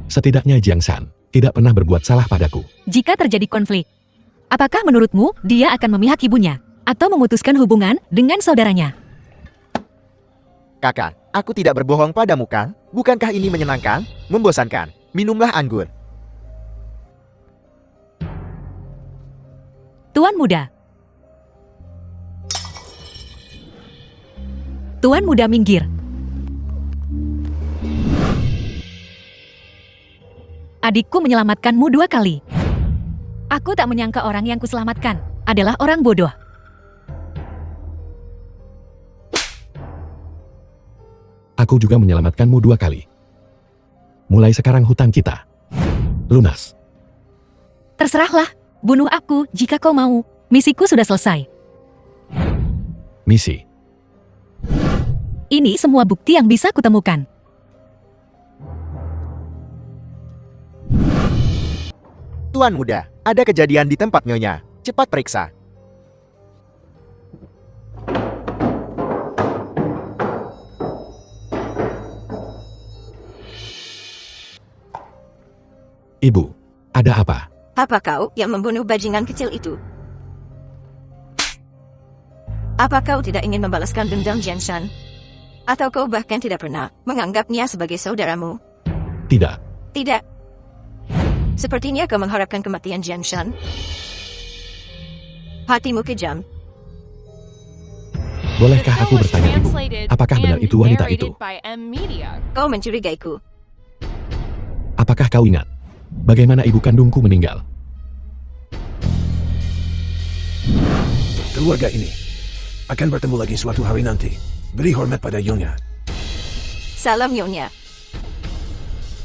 Setidaknya Jiangshan tidak pernah berbuat salah padaku. Jika terjadi konflik, apakah menurutmu dia akan memihak ibunya atau memutuskan hubungan dengan saudaranya? Kakak, aku tidak berbohong padamu kan? Bukankah ini menyenangkan? Membosankan? Minumlah anggur. Tuan Muda. Tuan Muda minggir. Adikku menyelamatkanmu 2 kali. Aku tak menyangka orang yang kuselamatkan adalah orang bodoh. Aku juga menyelamatkanmu 2 kali. Mulai sekarang hutang kita lunas. Terserahlah, bunuh aku jika kau mau. Misiku sudah selesai. Misi. Ini semua bukti yang bisa kutemukan. Tuan muda, ada kejadian di tempat Nyonya. Cepat periksa. Ibu, ada apa? Apa kau yang membunuh bajingan kecil itu? Apa kau tidak ingin membalaskan dendam Jiangshan? Atau kau bahkan tidak pernah menganggapnya sebagai saudaramu? Tidak. Tidak. Sepertinya kau mengharapkan kematian Jiangshan. Hatimu kejam. The Bolehkah film aku was bertanya, Ibu? translated Apakah benar and itu wanita itu? narrated by M Media. Kau mencurigaiku. Apakah kau ingat bagaimana ibu kandungku meninggal? Keluarga ini akan bertemu lagi suatu hari nanti. Beri hormat pada Nyonya. Salam Nyonya.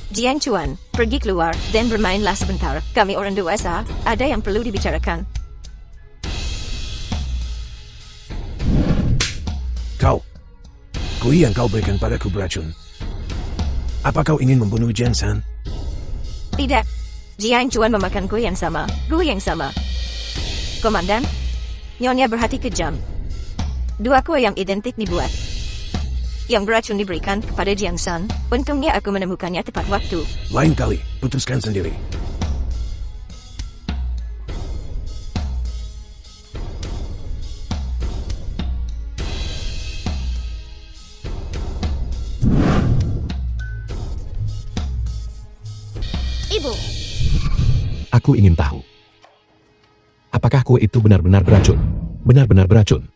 Jiang Chuan, pergi keluar dan bermainlah sebentar. Kami orang dewasa, ada yang perlu dibicarakan. Kau, kue yang kau berikan padaku beracun. Apa kau ingin membunuh Jiangshan? Tidak. Jiang Chuan memakan kue yang sama. Kue yang sama. Komandan, Nyonya berhati kejam. 2 kue yang identik dibuat. Yang beracun diberikan kepada Jiangshan. Untungnya aku menemukannya tepat waktu. Lain kali, putuskan sendiri. Ibu, Aku ingin tahu. Apakah kue itu benar-benar beracun? Benar-benar beracun.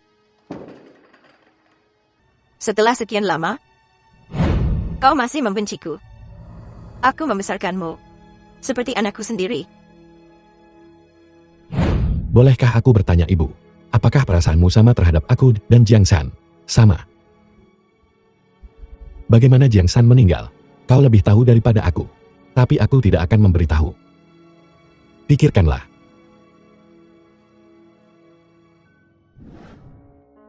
Setelah sekian lama, kau masih membenciku. Aku membesarkanmu seperti anakku sendiri. Bolehkah aku bertanya ibu? Apakah perasaanmu sama terhadap aku dan Jiang San? Sama. Bagaimana Jiang San meninggal? Kau lebih tahu daripada aku. Tapi aku tidak akan memberitahu. Pikirkanlah.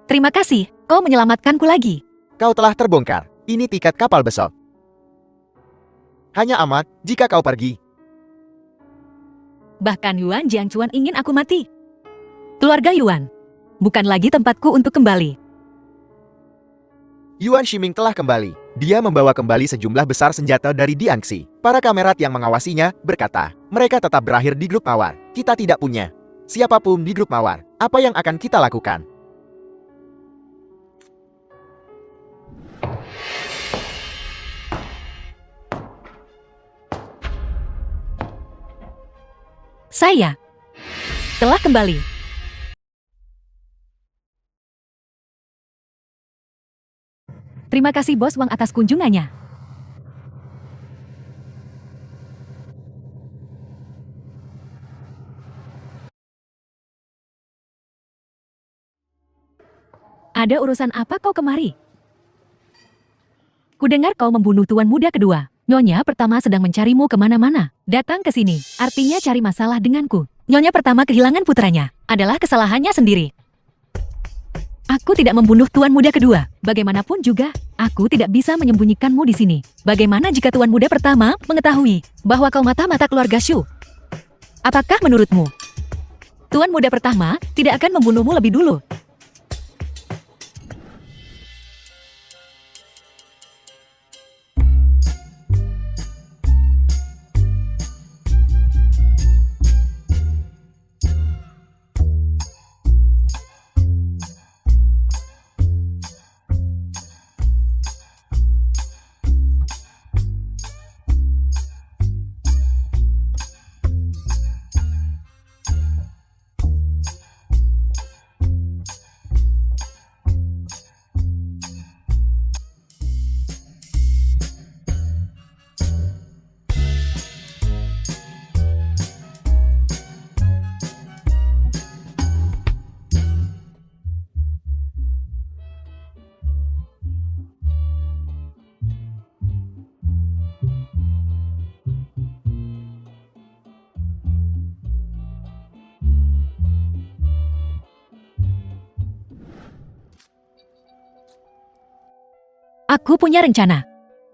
Terima kasih, kau menyelamatkanku lagi. Kau telah terbongkar. Ini tiket kapal besok. Hanya amat jika kau pergi. Bahkan Yuan Jiangchuan ingin aku mati. Keluarga Yuan, bukan lagi tempatku untuk kembali. Yuan Shiming telah kembali. Dia membawa kembali sejumlah besar senjata dari Diangxi. Para kamerat yang mengawasinya berkata, mereka tetap berakhir di grup Mawar. Kita tidak punya siapapun di grup Mawar. Apa yang akan kita lakukan? Saya telah kembali. Terima kasih Bos Wang atas kunjungannya. Ada urusan apa kau kemari? Kudengar kau membunuh tuan muda kedua. Nyonya pertama sedang mencarimu kemana-mana. Datang ke sini, artinya cari masalah denganku. Nyonya pertama kehilangan putranya. Adalah kesalahannya sendiri. Aku tidak membunuh tuan muda kedua. Bagaimanapun juga, aku tidak bisa menyembunyikanmu di sini. Bagaimana jika tuan muda pertama mengetahui bahwa kau mata-mata keluarga Shu? Apakah menurutmu, tuan muda pertama tidak akan membunuhmu lebih dulu? Aku punya rencana.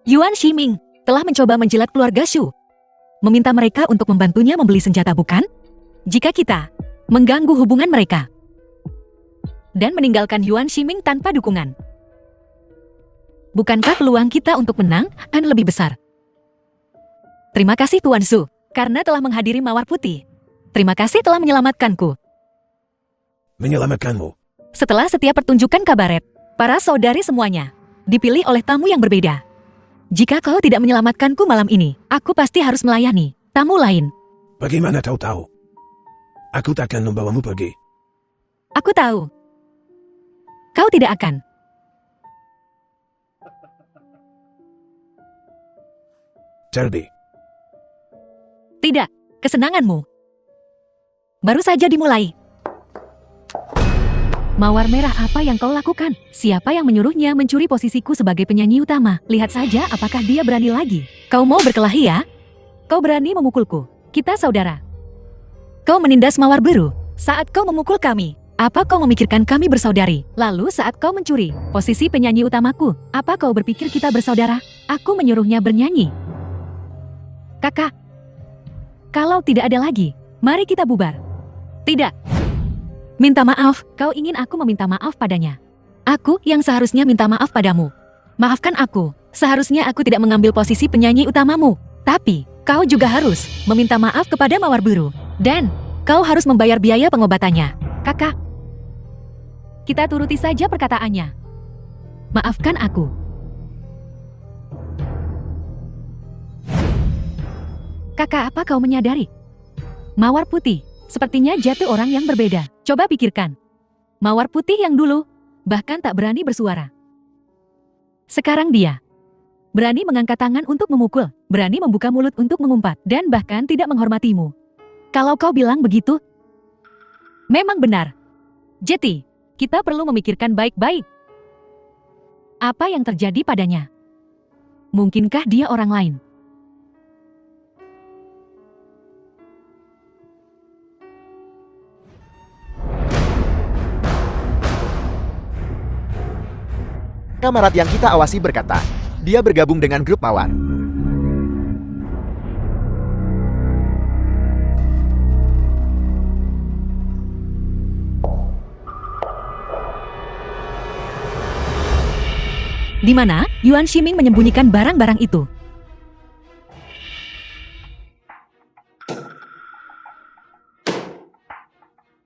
Yuan Shiming telah mencoba menjilat keluarga Shu. Meminta mereka untuk membantunya membeli senjata, bukan? Jika kita mengganggu hubungan mereka dan meninggalkan Yuan Shiming tanpa dukungan, bukankah peluang kita untuk menang akan lebih besar? Terima kasih Tuan Su, karena telah menghadiri Mawar Putih. Terima kasih telah menyelamatkanku. Menyelamatkanmu. Setelah setiap pertunjukan kabaret, para saudari semuanya dipilih oleh tamu yang berbeda. Jika kau tidak menyelamatkanku malam ini, aku pasti harus melayani tamu lain. Bagaimana kau tahu? Aku takkan membawamu pergi. Aku tahu. Kau tidak akan. Terlebih. Tidak, kesenanganmu baru saja dimulai. Mawar merah, apa yang kau lakukan? Siapa yang menyuruhnya mencuri posisiku sebagai penyanyi utama? Lihat saja apakah dia berani lagi. Kau mau berkelahi ya? Kau berani memukulku. Kita saudara. Kau menindas Mawar Biru. Saat kau memukul kami, apa kau memikirkan kami bersaudari? Lalu saat kau mencuri posisi penyanyi utamaku, apa kau berpikir kita bersaudara? Aku menyuruhnya bernyanyi. Kakak, kalau tidak ada lagi, mari kita bubar. Tidak. Minta maaf, kau ingin aku meminta maaf padanya. Aku yang seharusnya minta maaf padamu. Maafkan aku, seharusnya aku tidak mengambil posisi penyanyi utamamu. Tapi, kau juga harus meminta maaf kepada Mawar Biru. Dan, kau harus membayar biaya pengobatannya. Kakak, kita turuti saja perkataannya. Maafkan aku. Kakak, apa kau menyadari? Mawar Putih Sepertinya jatuh orang yang berbeda. Coba pikirkan. Mawar putih yang dulu, bahkan tak berani bersuara. Sekarang dia berani mengangkat tangan untuk memukul, berani membuka mulut untuk mengumpat, dan bahkan tidak menghormatimu. Kalau kau bilang begitu, memang benar. Jetty, kita perlu memikirkan baik-baik. Apa yang terjadi padanya? Mungkinkah dia orang lain? Kamarat yang kita awasi berkata, dia bergabung dengan grup Mawar. Di mana Yuan Shiming menyembunyikan barang-barang itu?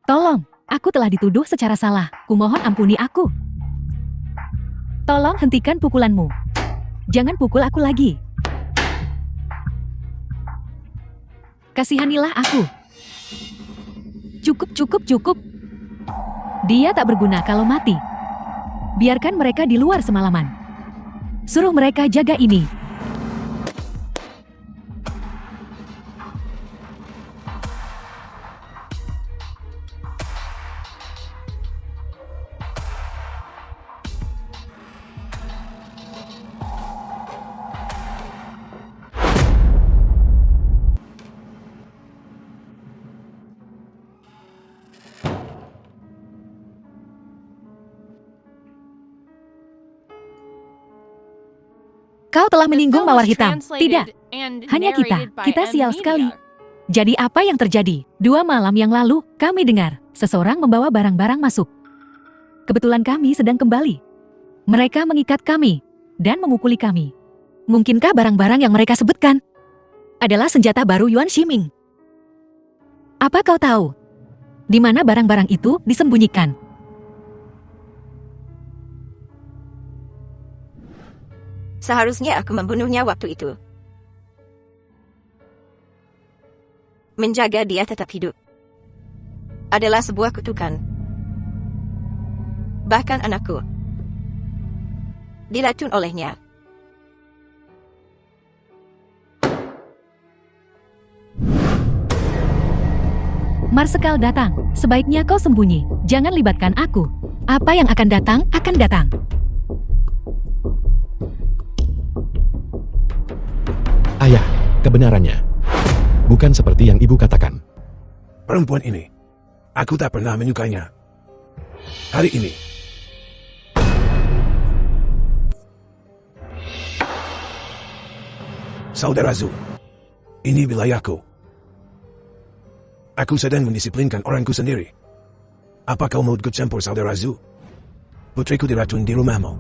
Tolong, aku telah dituduh secara salah. Kumohon ampuni aku. Tolong hentikan pukulanmu. Jangan pukul aku lagi. Kasihanilah aku. Cukup. Dia tak berguna kalau mati. Biarkan mereka di luar semalaman. Suruh mereka jaga ini. Kau telah The menyinggung film mawar was hitam. Tidak, translated and hanya narrated by kita sial M sekali. Media. Jadi apa yang terjadi? 2 malam yang lalu, kami dengar seseorang membawa barang-barang masuk. Kebetulan kami sedang kembali. Mereka mengikat kami dan memukuli kami. Mungkinkah barang-barang yang mereka sebutkan adalah senjata baru Yuan Shiming? Apa kau tahu di mana barang-barang itu disembunyikan? Seharusnya aku membunuhnya waktu itu. Menjaga dia tetap hidup adalah sebuah kutukan. Bahkan anakku diracun olehnya. Marsekal datang. Sebaiknya kau sembunyi. Jangan libatkan aku. Apa yang akan datang, akan datang. Ayah, kebenarannya bukan seperti yang ibu katakan. Perempuan ini, aku tak pernah menyukainya. Hari ini, Saudara Zhu, ini wilayahku. Aku sedang mendisiplinkan orangku sendiri. Apa kau mau ikut campur, Saudara Zhu? Putriku diracun di rumahmu.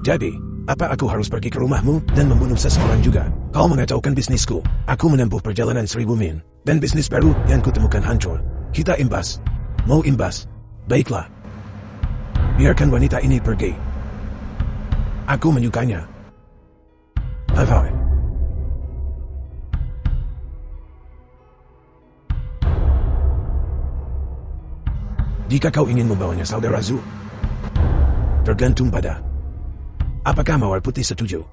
Jadi, apa aku harus pergi ke rumahmu dan membunuh seseorang juga? Kau mengacaukan bisnisku. Aku menempuh perjalanan 1000 mil. Dan bisnis baru yang kutemukan hancur. Kita imbas. Mau imbas? Baiklah. Biarkan wanita ini pergi. Aku menyukainya. Hai. Jika kau ingin membawanya, Saudara Zhu, tergantung pada apakah Mawar Putih setuju.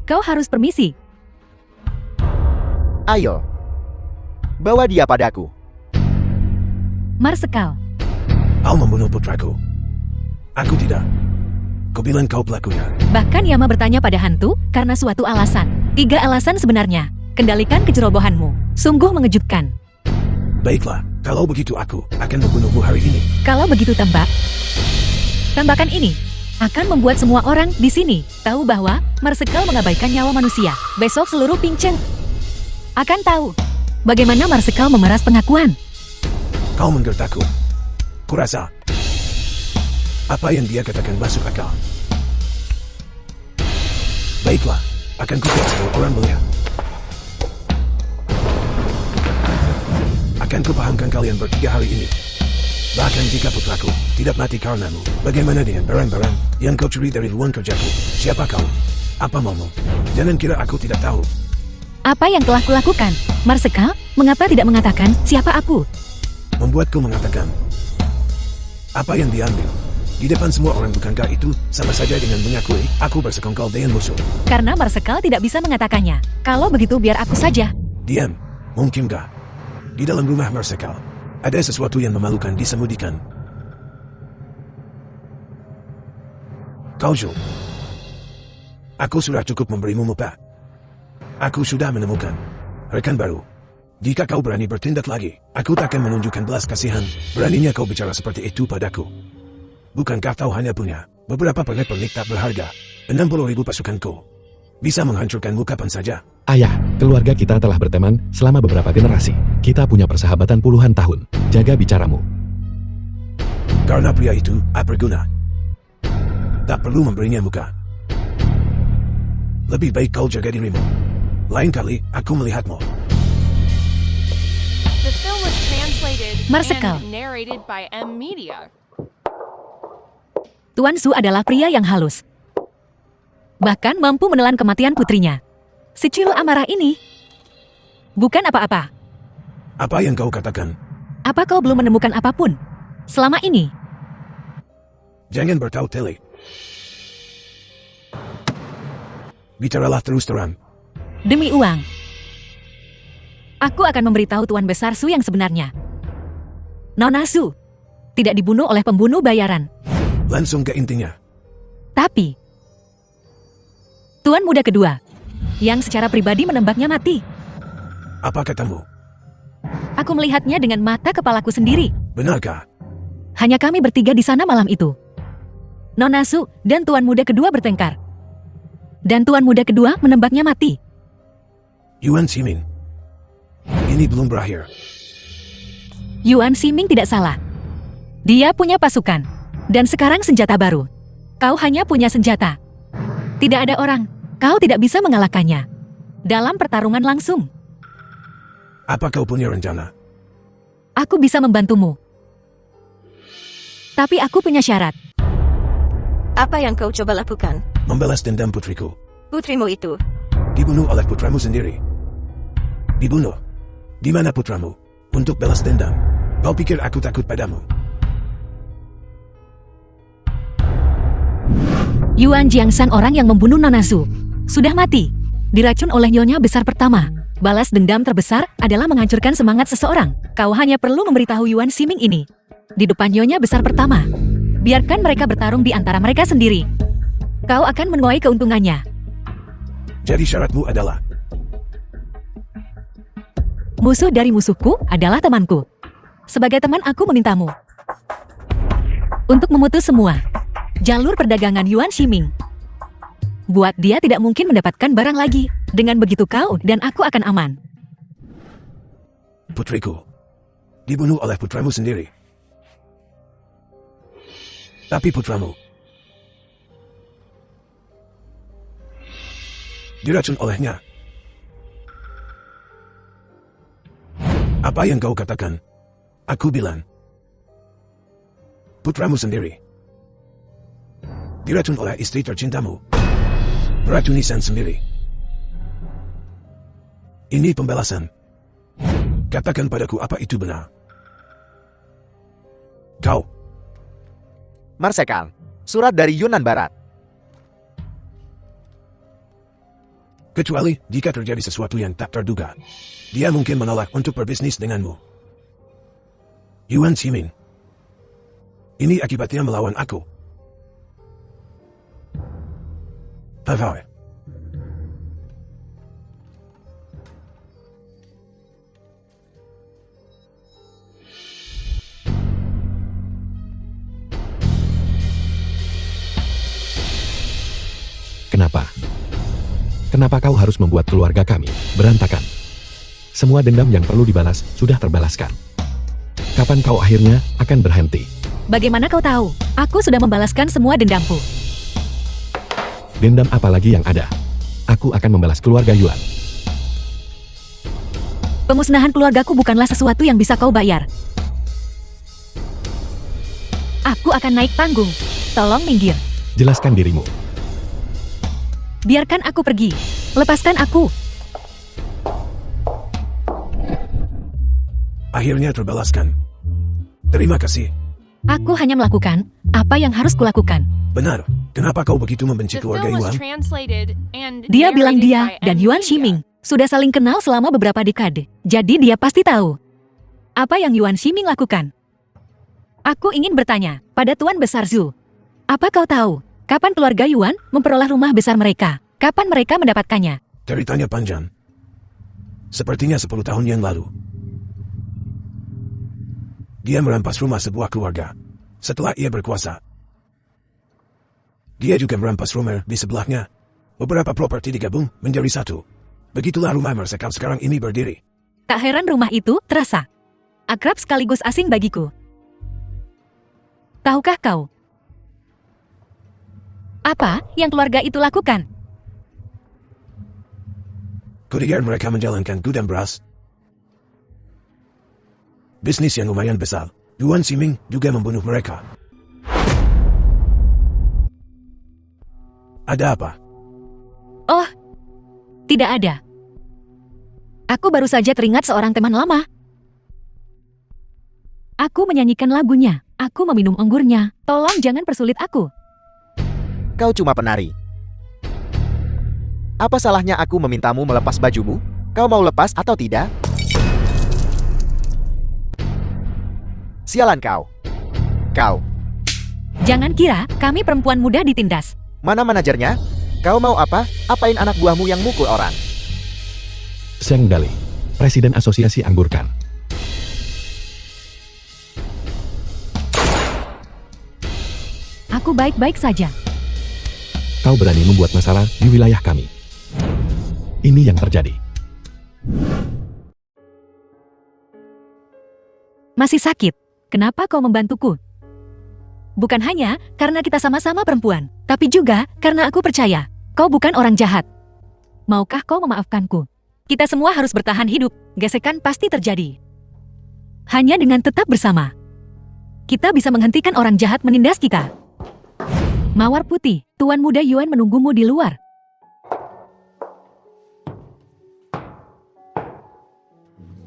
Kau harus permisi. Ayo, bawa dia padaku. Marsekal. Kau membunuh putraku. Aku tidak. Kau bilang kau pelakunya. Bahkan Yama bertanya pada hantu karena suatu alasan. 3 alasan sebenarnya. Kendalikan kecerobohanmu. Sungguh mengejutkan. Baiklah, kalau begitu aku akan membunuhmu hari ini. Kalau begitu tembakan ini akan membuat semua orang di sini tahu bahwa Marsekal mengabaikan nyawa manusia. Besok seluruh Pinceng akan tahu bagaimana Marsekal memeras pengakuan. Kau menggertakku. Kurasa apa yang dia katakan masuk akal. Baiklah, akan kubuat semua orang melihat. Akan kupahamkan kalian bertiga hari ini. Bahkan jika putraku tidak mati karenamu, bagaimana dengan barang-barang yang kau curi dari ruang kerjaku? Siapa kau? Apa maumu? Jangan kira aku tidak tahu. Apa yang telah kulakukan? Marsekal, mengapa tidak mengatakan siapa aku? Membuatku mengatakan. Apa yang diambil? Di depan semua orang, bukankah itu sama saja dengan mengakui aku bersekongkol dengan musuh? Karena Marsekal tidak bisa mengatakannya. Kalau begitu biar aku saja. Diam. Mungkinkah? Di dalam rumah Marsekal ada sesuatu yang memalukan disembunyikan. Kau Zul. Aku sudah cukup memberimu muka. Aku sudah menemukan rekan baru. Jika kau berani bertindak lagi, aku takkan menunjukkan belas kasihan. Beraninya kau bicara seperti itu padaku. Bukankah kau hanya punya beberapa pernik-pernik tak berharga? 60.000 pasukanku bisa menghancurkanmu kapan saja. Ayah, keluarga kita telah berteman selama beberapa generasi. Kita punya persahabatan puluhan tahun. Jaga bicaramu. Karena pria itu berguna. Tak perlu memberinya muka. Lebih baik kau jaga dirimu. Lain kali aku melihatmu. The film was translated Marsekal. and narrated by M Media. Tuan Su adalah pria yang halus. Bahkan mampu menelan kematian putrinya. Si Cilu amarah ini bukan apa-apa. Apa yang kau katakan? Apa kau belum menemukan apapun selama ini? Jangan bertaut-tele. Bicaralah terus terang. Demi uang. Aku akan memberitahu Tuan Besar Su yang sebenarnya. Nona Su tidak dibunuh oleh pembunuh bayaran. Langsung ke intinya. Tapi Tuan muda kedua yang secara pribadi menembaknya mati. Apa katamu? Aku melihatnya dengan mata kepalaku sendiri. Benarkah? Hanya kami bertiga di sana malam itu. Nona Su dan Tuan muda kedua bertengkar. Dan Tuan muda kedua menembaknya mati. Yuan Ximin. Ini belum berakhir. Yuan Ximing tidak salah. Dia punya pasukan. Dan sekarang senjata baru. Kau hanya punya senjata. Tidak ada orang. Kau tidak bisa mengalahkannya. Dalam pertarungan langsung. Apa kau punya rencana? Aku bisa membantumu. Tapi aku punya syarat. Apa yang kau coba lakukan? Membalas dendam putriku. Putrimu itu. Dibunuh oleh putramu sendiri. Dibunuh. Di mana putramu? Untuk balas dendam. Kau pikir aku takut padamu? Yuan Jiangsan, orang yang membunuh Nona Su, sudah mati. Diracun oleh nyonya besar pertama. Balas dendam terbesar adalah menghancurkan semangat seseorang. Kau hanya perlu memberitahu Yuan Ximing ini. Di depan nyonya besar pertama. Biarkan mereka bertarung di antara mereka sendiri. Kau akan menuai keuntungannya. Jadi syaratmu adalah Musuh dari musuhku adalah temanku. Sebagai teman aku memintamu untuk memutus semua jalur perdagangan Yuan Ximing. Buat dia tidak mungkin mendapatkan barang lagi. Dengan begitu kau dan aku akan aman. putriku. Dibunuh oleh putramu sendiri. Tapi putramu diracun olehnya. Apa yang kau katakan? Aku bilang, putramu sendiri diracun oleh istri tercintamu. Meracuni San sendiri. Ini pembalasan. Katakan padaku apa itu benar. Kau. Marsekal, surat dari Yunan Barat. Kecuali jika terjadi sesuatu yang tak terduga. Dia mungkin menolak untuk berbisnis denganmu. Yuan Ximin. Ini akibatnya melawan aku. Pavai. Kenapa? Kenapa kau harus membuat keluarga kami berantakan? Semua dendam yang perlu dibalas sudah terbalaskan. Kapan kau akhirnya akan berhenti? Bagaimana kau tahu? Aku sudah membalaskan semua dendamku. Dendam apa lagi yang ada? Aku akan membalas keluarga Yuan. Pemusnahan keluargaku bukanlah sesuatu yang bisa kau bayar. Aku akan naik panggung. Tolong minggir. Jelaskan dirimu. Biarkan aku pergi. Lepaskan aku. Akhirnya terbalaskan. Terima kasih. Aku hanya melakukan apa yang harus kulakukan. Benar. Kenapa kau begitu membenci The keluarga film was Yuan? translated and Dia bilang narrated dia by dan M Yuan Media. Ximing sudah saling kenal selama beberapa dekade. Jadi dia pasti tahu apa yang Yuan Ximing lakukan. Aku ingin bertanya pada Tuan Besar Zhu. Apa kau tahu kapan keluarga Yuan memperoleh rumah besar mereka? Kapan mereka mendapatkannya? Ceritanya panjang. Sepertinya 10 tahun yang lalu. Dia merampas rumah sebuah keluarga. Setelah ia berkuasa, dia juga merampas rumah di sebelahnya. Beberapa properti digabung menjadi satu. Begitulah rumah Marsekal sekarang ini berdiri. Tak heran rumah itu terasa akrab sekaligus asing bagiku. Tahukah kau apa yang keluarga itu lakukan? Kudengar mereka menjalankan gudang beras. Bisnis yang lumayan besar. Yuan Ximing juga membunuh mereka. Ada apa? Oh, tidak ada. Aku baru saja teringat seorang teman lama. Aku menyanyikan lagunya. Aku meminum anggurnya. Tolong jangan persulit aku. Kau cuma penari. Apa salahnya aku memintamu melepas bajumu? Kau mau lepas atau tidak? Sialan kau. Kau. Jangan kira kami perempuan mudah ditindas. Mana manajernya? Kau mau apa? Apain anak buahmu yang mukul orang? Zhang Dali, Presiden Asosiasi Anggur Kan. Aku baik-baik saja. Kau berani membuat masalah di wilayah kami. Ini yang terjadi. Masih sakit. Kenapa kau membantuku? Bukan hanya karena kita sama-sama perempuan, tapi juga karena aku percaya kau bukan orang jahat. Maukah kau memaafkanku? Kita semua harus bertahan hidup. Gesekan pasti terjadi. Hanya dengan tetap bersama, kita bisa menghentikan orang jahat menindas kita. Mawar putih, Tuan Muda Yuan menunggumu di luar.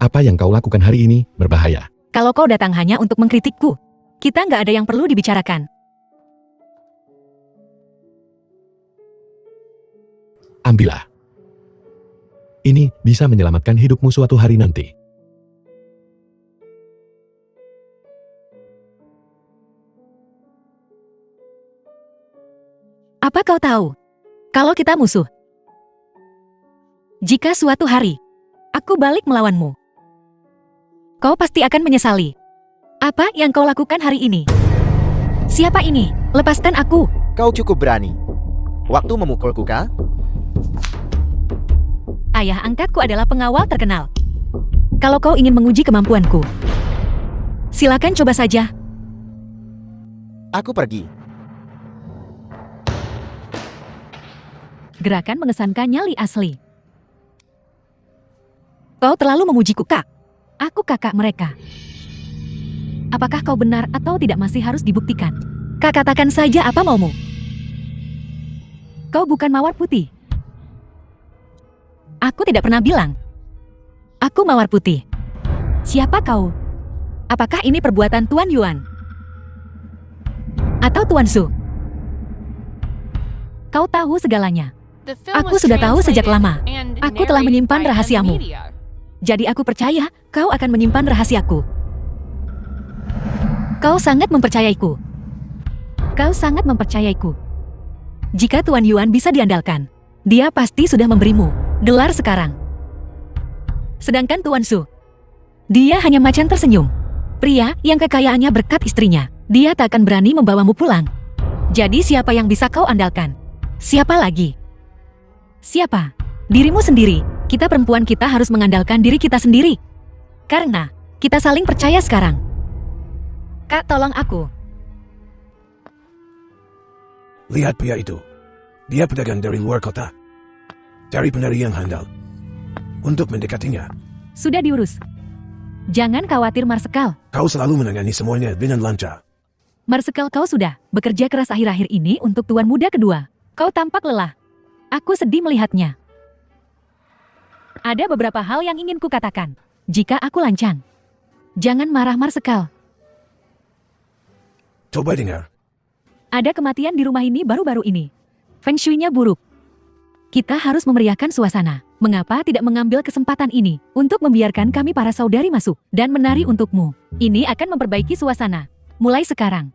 Apa yang kau lakukan hari ini berbahaya. Kalau kau datang hanya untuk mengkritikku, kita nggak ada yang perlu dibicarakan. Ambillah. Ini bisa menyelamatkan hidupmu suatu hari nanti. Apa kau tahu? Kalau kita musuh, jika suatu hari aku balik melawanmu, kau pasti akan menyesali. Apa yang kau lakukan hari ini? Siapa ini? Lepaskan aku. Kau cukup berani. Waktu memukulku kah? Ayah angkatku adalah pengawal terkenal. Kalau kau ingin menguji kemampuanku, silakan coba saja. Aku pergi. Gerakan mengesankan nyali asli. Kau terlalu memujiku, Kak. Aku kakak mereka. Apakah kau benar atau tidak masih harus dibuktikan? Kak, katakan saja apa maumu. Kau bukan mawar putih. Aku tidak pernah bilang. Aku mawar putih. Siapa kau? Apakah ini perbuatan Tuan Yuan? Atau Tuan Su? Kau tahu segalanya. The film Aku was sudah tahu sejak translated lama. and Aku telah narrated menyimpan by M rahasiamu. Media. Jadi aku percaya kau akan menyimpan rahasiaku. Kau sangat mempercayaiku. Kau sangat mempercayaiku. Jika Tuan Yuan bisa diandalkan, dia pasti sudah memberimu gelar sekarang. Sedangkan Tuan Su, dia hanya macan tersenyum. Pria yang kekayaannya berkat istrinya. Dia tak akan berani membawamu pulang. Jadi siapa yang bisa kau andalkan? Siapa lagi? Siapa? Dirimu sendiri. Kita perempuan kita harus mengandalkan diri kita sendiri. Karena kita saling percaya sekarang. Kak, tolong aku. Lihat pria itu. Dia pedagang dari luar kota. Cari penari yang handal. Untuk mendekatinya. Sudah diurus. Jangan khawatir, Marsekal. Kau selalu menangani semuanya dengan lancar. Marsekal, kau sudah bekerja keras akhir-akhir ini untuk tuan muda kedua. Kau tampak lelah. Aku sedih melihatnya. Ada beberapa hal yang ingin kukatakan. Jika aku lancang. Jangan marah, Marsekal. Coba dengar. Ada kematian di rumah ini baru-baru ini. Feng shui-nya buruk. Kita harus memeriahkan suasana. Mengapa tidak mengambil kesempatan ini untuk membiarkan kami para saudari masuk dan menari untukmu? Ini akan memperbaiki suasana. Mulai sekarang.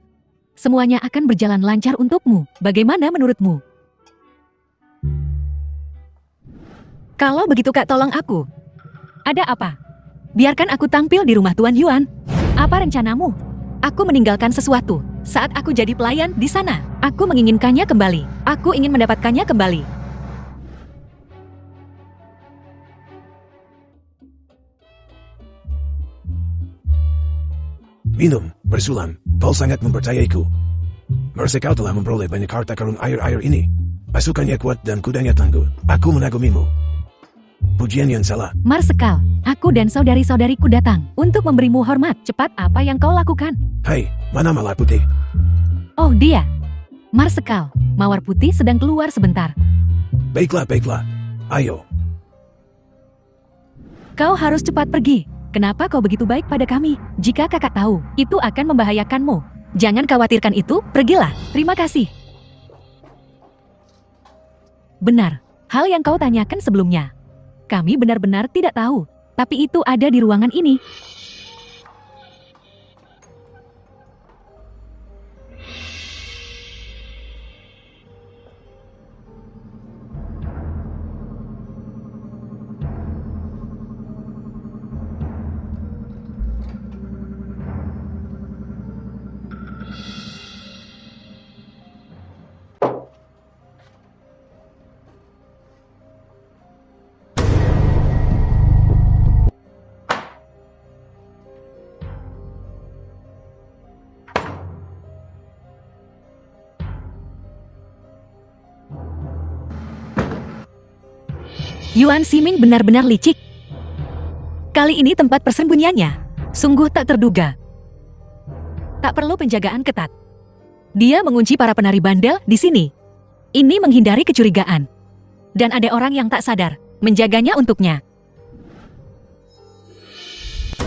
Semuanya akan berjalan lancar untukmu. Bagaimana menurutmu? Kalau begitu, Kak, tolong aku. Ada apa? Biarkan aku tampil di rumah Tuan Yuan. Apa rencanamu? Aku meninggalkan sesuatu. Saat aku jadi pelayan di sana, aku menginginkannya kembali. Aku ingin mendapatkannya kembali. Minum, bersulam, kau sangat mempercayaiku. Marsekal telah memperoleh banyak harta karun air-air ini. Pasukannya kuat dan kudanya tangguh. Aku mengagumimu. Pujian yang salah. Marsekal, aku dan saudari-saudariku datang untuk memberimu hormat. Cepat, apa yang kau lakukan? Hai, mana Mawar Putih? Oh, dia. Marsekal, Mawar Putih sedang keluar sebentar. Baiklah, baiklah. Ayo. Kau harus cepat pergi. Kenapa kau begitu baik pada kami? Jika kakak tahu, itu akan membahayakanmu. Jangan khawatirkan itu, pergilah. Terima kasih. Benar, hal yang kau tanyakan sebelumnya. Kami benar-benar tidak tahu, tapi itu ada di ruangan ini. Yuan Ximing benar-benar licik. Kali ini tempat persembunyiannya sungguh tak terduga. Tak perlu penjagaan ketat. Dia mengunci para penari bandel di sini. Ini menghindari kecurigaan. Dan ada orang yang tak sadar menjaganya untuknya.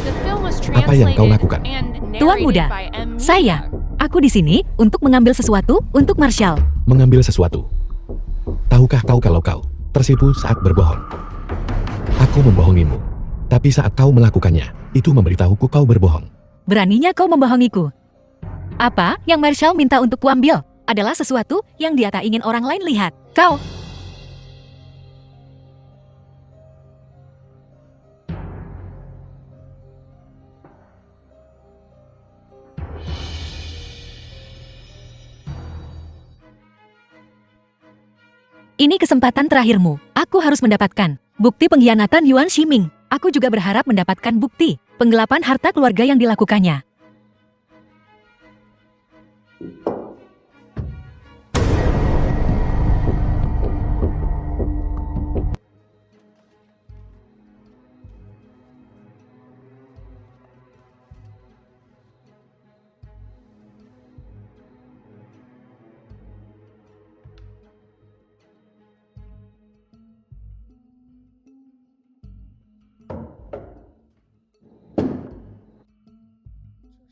The film was Apa yang kau translated lakukan? and Tuan narrated muda, by M. saya. Media. Aku di sini untuk mengambil sesuatu untuk Marshall. Mengambil sesuatu. Tahukah kau kalau kau tersipu saat berbohong? Aku membohongimu. Tapi saat kau melakukannya, itu memberitahuku kau berbohong. Beraninya kau membohongiku. Apa yang Marshall minta untuk kuambil adalah sesuatu yang dia tak ingin orang lain lihat. Kau. Ini kesempatan terakhirmu. Aku harus mendapatkan bukti pengkhianatan Yuan Ximing. Aku juga berharap mendapatkan bukti penggelapan harta keluarga yang dilakukannya.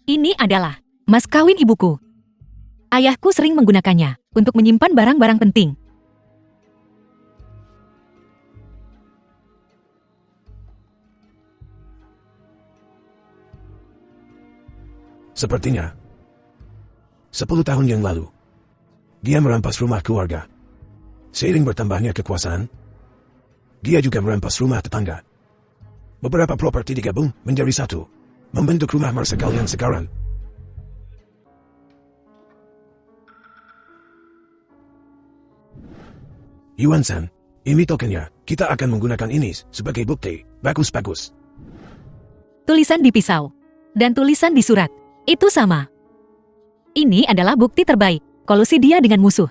Ini adalah mas kawin ibuku. Ayahku sering menggunakannya untuk menyimpan barang-barang penting. Sepertinya 10 tahun yang lalu, dia merampas rumah keluarga. Seiring bertambahnya kekuasaan, dia juga merampas rumah tetangga. Beberapa properti digabung menjadi satu, membentuk rumah Marsekal yang sekarang. Yuan-san, ini tokennya. Kita akan menggunakan ini sebagai bukti. Bagus-bagus. Tulisan di pisau dan tulisan di surat itu sama. Ini adalah bukti terbaik kolusi dia dengan musuh.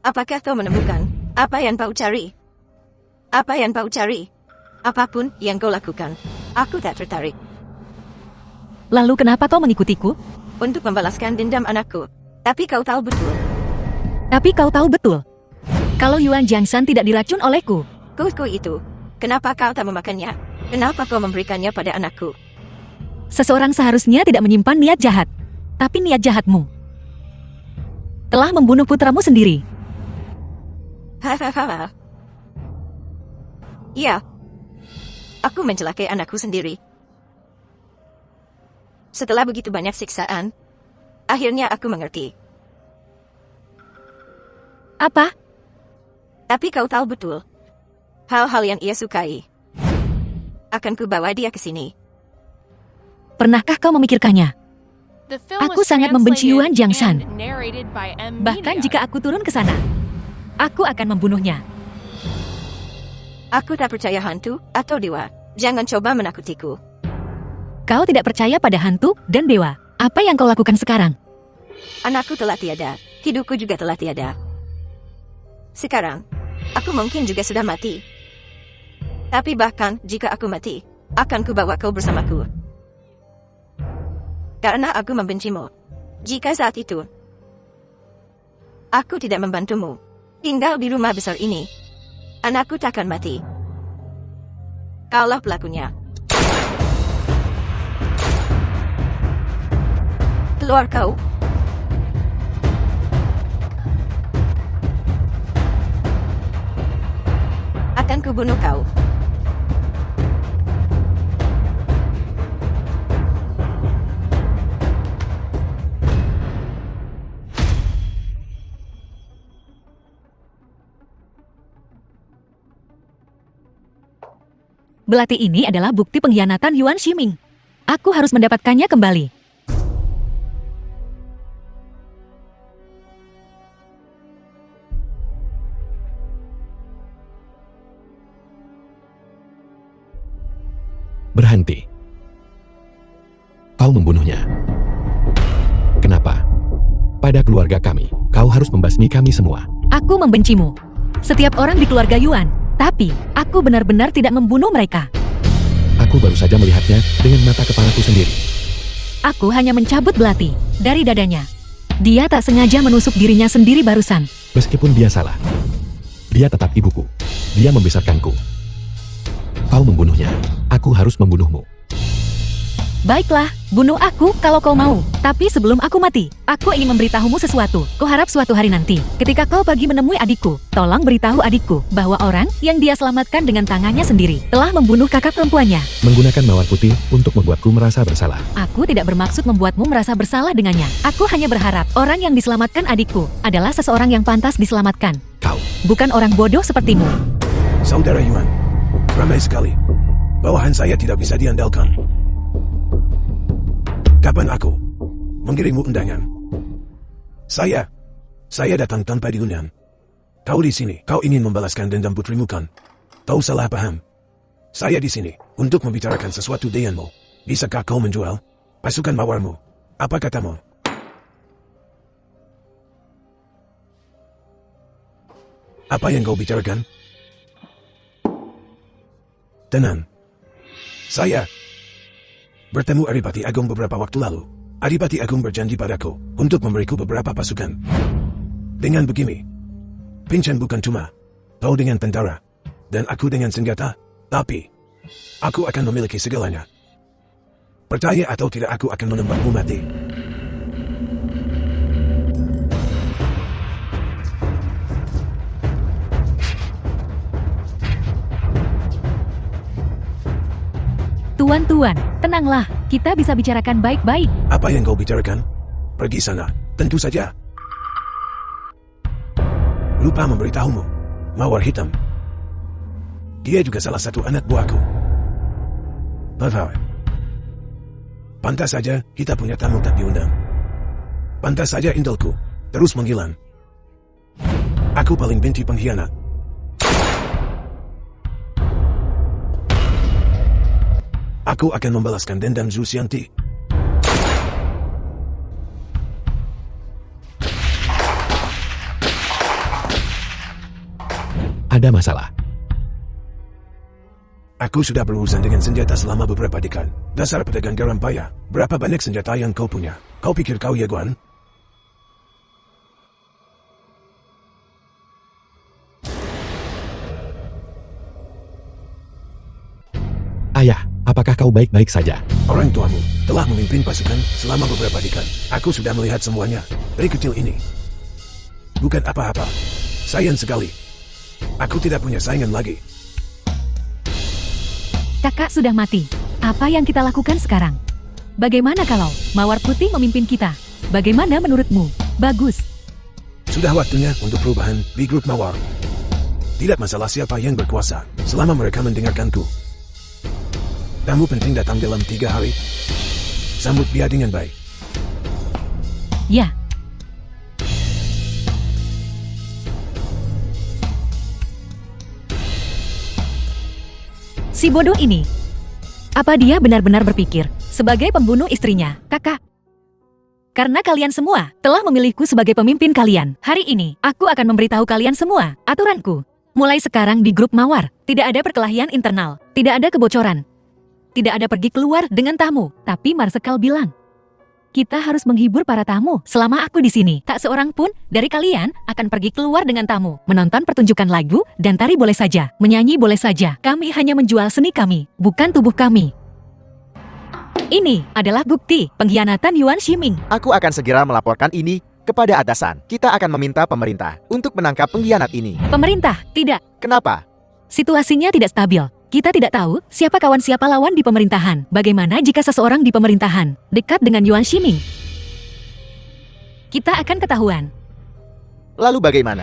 Apakah kau menemukan apa yang kau cari? Apa yang kau cari? Apapun yang kau lakukan, aku tak tertarik. Lalu kenapa kau mengikutiku? Untuk membalaskan dendam anakku. Tapi kau tahu betul, Tapi kau tahu betul, kalau Yuan Jiangshan tidak diracun olehku. kuku itu. Kenapa kau tak memakannya? Kenapa kau memberikannya pada anakku? Seseorang seharusnya tidak menyimpan niat jahat. Tapi niat jahatmu telah membunuh putramu sendiri. Hahaha. Iya. Aku mencelakai anakku sendiri. Setelah begitu banyak siksaan, akhirnya aku mengerti. Apa? Tapi kau tahu betul, hal-hal yang ia sukai. Akan kubawa dia ke sini. Pernahkah kau memikirkannya? The film Aku was sangat membenci Yuan translated Jiangshan. and narrated by M. Bahkan Media. jika aku turun ke sana, aku akan membunuhnya. Aku tak percaya hantu atau dewa. Jangan coba menakutiku. Kau tidak percaya pada hantu dan dewa. Apa yang kau lakukan sekarang? Anakku telah tiada. Hidupku juga telah tiada. Sekarang, aku mungkin juga sudah mati. Tapi bahkan jika aku mati, akan kubawa kau bersamaku. Karena aku membencimu. Jika saat itu, aku tidak membantumu, tinggal di rumah besar ini, anakku takkan mati. Kaulah pelakunya. Keluar kau. Akan kubunuh kau. Belati ini adalah bukti pengkhianatan Yuan Shiming. Aku harus mendapatkannya kembali. Berhenti. Kau membunuhnya. Kenapa? Pada keluarga kami, kau harus membasmi kami semua. Aku membencimu. Setiap orang di keluarga Yuan. Tapi, aku benar-benar tidak membunuh mereka. Aku baru saja melihatnya dengan mata kepalaku sendiri. Aku hanya mencabut belati dari dadanya. Dia tak sengaja menusuk dirinya sendiri barusan. Meskipun dia salah, dia tetap ibuku. Dia membesarkanku. Kau membunuhnya. Aku harus membunuhmu. Baiklah, bunuh aku kalau kau mau. Tapi sebelum aku mati, aku ingin memberitahumu sesuatu. Kuharap suatu hari nanti, ketika kau pergi menemui adikku, tolong beritahu adikku bahwa orang yang dia selamatkan dengan tangannya sendiri telah membunuh kakak perempuannya. Menggunakan mawar putih untuk membuatku merasa bersalah. Aku tidak bermaksud membuatmu merasa bersalah dengannya. Aku hanya berharap orang yang diselamatkan adikku adalah seseorang yang pantas diselamatkan. Kau. Bukan orang bodoh sepertimu. Saudara Yuan, ramai sekali. Bawahan saya tidak bisa diandalkan. Kapan aku mengirimmu undangan? Saya datang tanpa diundang. Kau di sini, kau ingin membalaskan dendam putrimu kan? Kau salah paham. Saya di sini untuk membicarakan sesuatu denganmu. Bisakah kau menjual pasukan mawarmu? Apa katamu? Apa yang kau bicarakan? Tenang. Saya bertemu Adipati Agung beberapa waktu lalu. Adipati Agung berjanji padaku untuk memberiku beberapa pasukan. Dengan begini, Pinchan bukan cuma kau dengan tentara, dan aku dengan senjata, tapi aku akan memiliki segalanya. Percaya atau tidak, aku akan menembakmu mati. Tuan-tuan, tenanglah. Kita bisa bicarakan baik-baik. Apa yang kau bicarakan? Pergi sana. Tentu saja. Lupa memberitahumu. Mawar hitam. Dia juga salah satu anak buahku. Paham? Pantas saja kita punya tamu tak diundang. Pantas saja intelku terus menghilang. Aku paling benci pengkhianat. Aku akan membalaskan dendam Zhu Xiangti. Ada masalah. Aku sudah berurusan dengan senjata selama beberapa dekade. Dasar pedagang garam payah. Berapa banyak senjata yang kau punya? Kau pikir kau jagoan? Ayah, apakah kau baik-baik saja? Orang tuamu telah memimpin pasukan selama beberapa dekade. Aku sudah melihat semuanya dari kecil ini. Bukan apa-apa. Sayang sekali. Aku tidak punya saingan lagi. Kakak sudah mati. Apa yang kita lakukan sekarang? Bagaimana kalau Mawar Putih memimpin kita? Bagaimana menurutmu? Bagus. Sudah waktunya untuk perubahan di grup Mawar. Tidak masalah siapa yang berkuasa, selama mereka mendengarkanku. Tamu penting datang dalam 3 hari. Sambut dia dengan baik. Ya. Si bodoh ini. Apa dia benar-benar berpikir sebagai pembunuh istrinya, kakak? Karena kalian semua telah memilihku sebagai pemimpin kalian. Hari ini, aku akan memberitahu kalian semua aturanku. Mulai sekarang di grup Mawar, tidak ada perkelahian internal, tidak ada kebocoran. Tidak ada pergi keluar dengan tamu, tapi Marsekal bilang, kita harus menghibur para tamu selama aku di sini. Tak seorang pun dari kalian akan pergi keluar dengan tamu. Menonton pertunjukan lagu dan tari boleh saja, menyanyi boleh saja. Kami hanya menjual seni kami, bukan tubuh kami. Ini adalah bukti pengkhianatan Yuan Shiming. Aku akan segera melaporkan ini kepada atasan. Kita akan meminta pemerintah untuk menangkap pengkhianat ini. Pemerintah, tidak. Kenapa? Situasinya tidak stabil. Kita tidak tahu siapa kawan siapa lawan di pemerintahan. Bagaimana jika seseorang di pemerintahan dekat dengan Yuan Shiming? Kita akan ketahuan. Lalu bagaimana?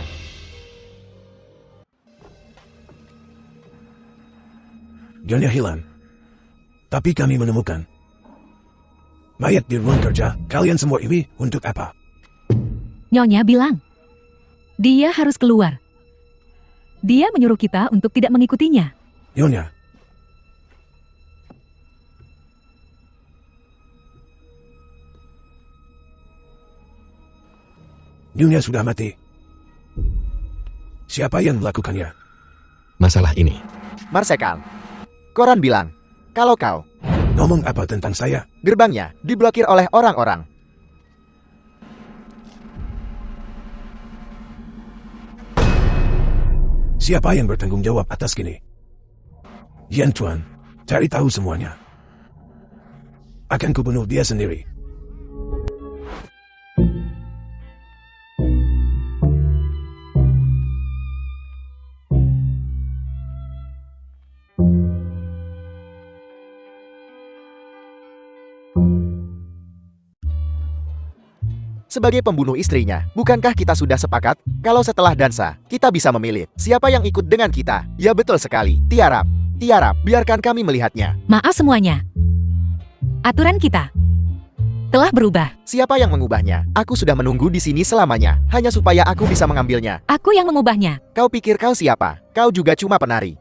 Nyonya hilang. Tapi kami menemukan mayat di ruang kerja. Kalian semua ini untuk apa? Nyonya bilang, dia harus keluar. Dia menyuruh kita untuk tidak mengikutinya. Nyonya. Nyonya sudah mati. Siapa yang melakukannya? Masalah ini. Marsekal, koran bilang, kalau kau, Ngomong apa tentang saya? gerbangnya diblokir oleh orang-orang. Siapa yang bertanggung jawab atas kini? Yan Tuan, cari tahu semuanya. Akan kubunuh dia sendiri. Sebagai pembunuh istrinya, bukankah kita sudah sepakat kalau setelah dansa, kita bisa memilih siapa yang ikut dengan kita? Ya betul sekali. Tiarap, Tiarap, biarkan kami melihatnya. Maaf semuanya. Aturan kita telah berubah. Siapa yang mengubahnya? Aku sudah menunggu di sini selamanya, hanya supaya aku bisa mengambilnya. Aku yang mengubahnya. Kau pikir kau siapa? Kau juga cuma penari.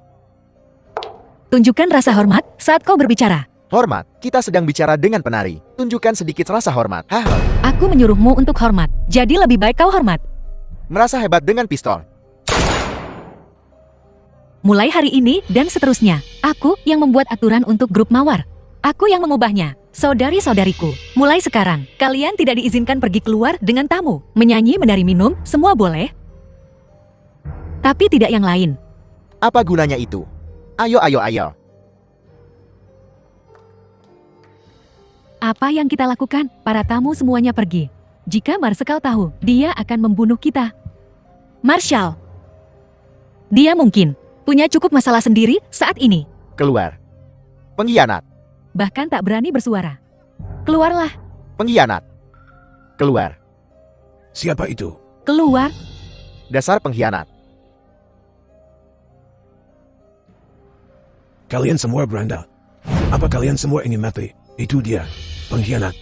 Tunjukkan rasa hormat saat kau berbicara. Hormat, kita sedang bicara dengan penari. Tunjukkan sedikit rasa hormat. Hah? Aku menyuruhmu untuk hormat. Jadi lebih baik kau hormat. Merasa hebat dengan pistol. Mulai hari ini dan seterusnya, aku yang membuat aturan untuk grup Mawar. Aku yang mengubahnya. Saudari-saudariku, mulai sekarang, kalian tidak diizinkan pergi keluar dengan tamu. Menyanyi, menari, minum, semua boleh. Tapi tidak yang lain. Apa gunanya itu? Ayo, ayo, ayo. Apa yang kita lakukan? Para tamu semuanya pergi. Jika Marsekal tahu, dia akan membunuh kita. Marshal. Dia mungkin punya cukup masalah sendiri saat ini. Keluar. Pengkhianat. Bahkan tak berani bersuara. Keluarlah. Pengkhianat. Keluar. Siapa itu? Keluar. Dasar pengkhianat. Kalian semua beranda. Apa kalian semua ingin mati? Itu dia. Pengkhianat.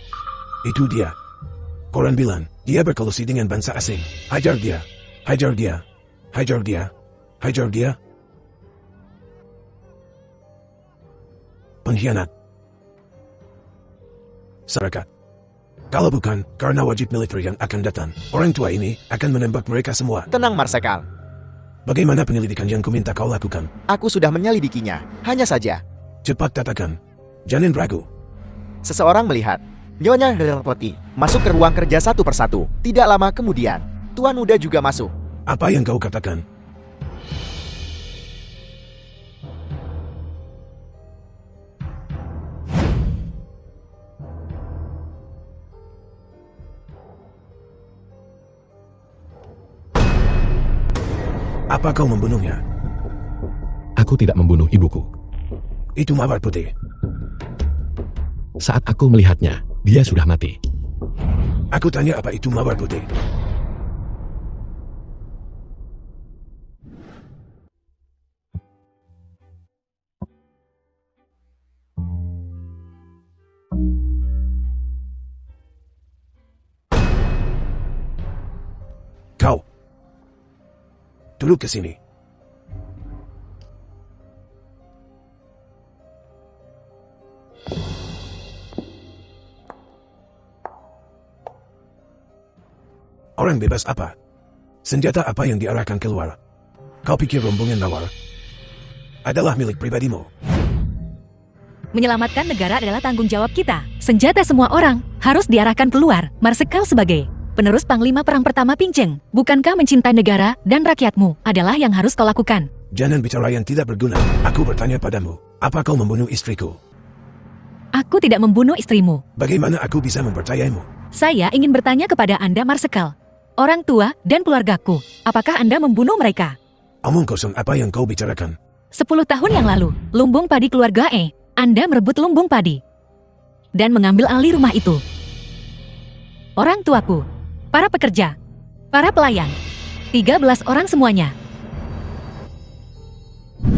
Itu dia. Koran bilang, dia berkolusi dengan bangsa asing. Hajar dia. Hajar dia. Hajar dia. Hajar dia. Pengkhianat. Sarakat. Kalau bukan, karena wajib militer yang akan datang, orang tua ini akan menembak mereka semua. Tenang, Marsekal. Bagaimana penyelidikan yang kuminta kau lakukan? Aku sudah menyelidikinya. Hanya saja, Cepat katakan. Jangan ragu. seseorang melihat Nyonya Herpoti masuk ke ruang kerja satu persatu. Tidak lama kemudian, Tuan Muda juga masuk. Apa yang kau katakan? Apa kau membunuhnya? Aku tidak membunuh ibuku. Itu mawar putih. Saat aku melihatnya, dia sudah mati. Aku tanya apa itu mawar putih. Kau. Duduk ke sini. Orang bebas apa? Senjata apa yang diarahkan keluar? Kau pikir rombongan mawar adalah milik pribadimu? Menyelamatkan negara adalah tanggung jawab kita. Senjata semua orang harus diarahkan keluar. Marsekal sebagai penerus Panglima Perang Pertama Pinceng, bukankah mencintai negara dan rakyatmu adalah yang harus kau lakukan? Jangan bicara yang tidak berguna. Aku bertanya padamu, apa kau membunuh istriku? Aku tidak membunuh istrimu. Bagaimana aku bisa mempercayaimu? Saya ingin bertanya kepada Anda, Marsekal. Orang tua dan keluargaku, apakah Anda membunuh mereka? Omong kosong apa yang kau bicarakan? 10 tahun yang lalu, lumbung padi keluarga Anda merebut lumbung padi dan mengambil alih rumah itu. Orang tuaku, para pekerja, para pelayan, 13 orang semuanya.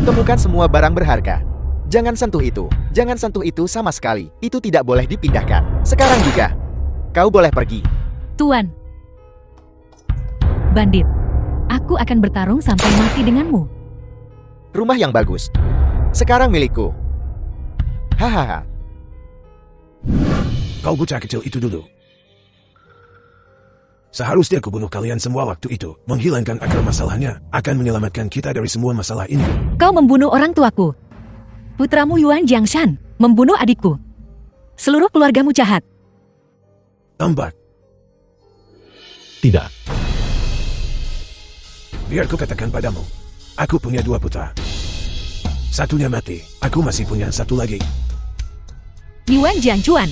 Temukan semua barang berharga. Jangan sentuh itu. Jangan sentuh itu sama sekali. Itu tidak boleh dipindahkan. Sekarang juga. Kau boleh pergi. Tuan, bandit, aku akan bertarung sampai mati denganmu. Rumah yang bagus. Sekarang milikku. Hahaha. Kau bocah kecil itu dulu. Seharusnya kubunuh kalian semua waktu itu. Menghilangkan akar masalahnya akan menyelamatkan kita dari semua masalah ini. Kau membunuh orang tuaku. Putramu Yuan Jiangshan membunuh adikku. Seluruh keluargamu jahat. Tambak. Tidak. Biar ku katakan padamu. Aku punya 2 putra. Satunya mati. Aku masih punya 1 lagi. Yuan Jiangchuan,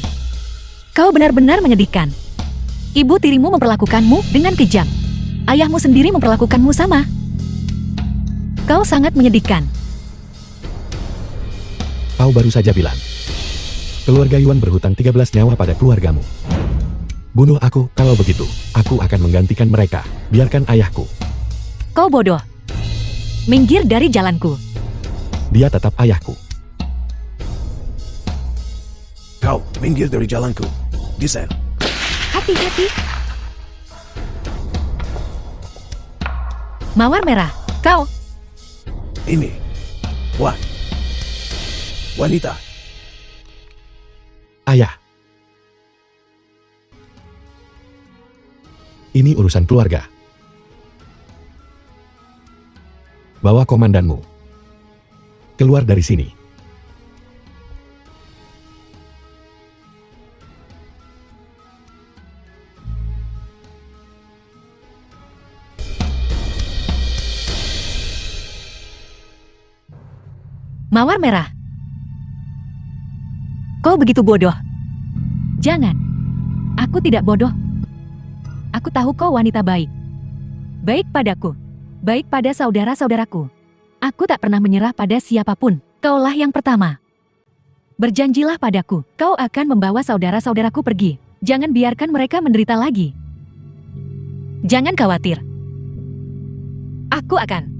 kau benar-benar menyedihkan. Ibu tirimu memperlakukanmu dengan kejam. Ayahmu sendiri memperlakukanmu sama. Kau sangat menyedihkan. Kau baru saja bilang. Keluarga Yuan berhutang 13 nyawa pada keluargamu. Bunuh aku, kalau begitu, aku akan menggantikan mereka. Biarkan ayahku. Kau bodoh. Minggir dari jalanku. Dia tetap ayahku. Kau minggir dari jalanku. Desain. Hati-hati. Mawar merah, kau. Ini. Wah. Wanita. Ayah. Ini urusan keluarga. Bawa komandanmu. Keluar dari sini. Mawar merah. Kau begitu bodoh. Jangan. Aku tidak bodoh. Aku tahu kau wanita baik. Baik padaku. Baik pada saudara-saudaraku. Aku tak pernah menyerah pada siapapun. Kaulah yang pertama. Berjanjilah padaku, kau akan membawa saudara-saudaraku pergi. Jangan biarkan mereka menderita lagi. Jangan khawatir. Aku akan.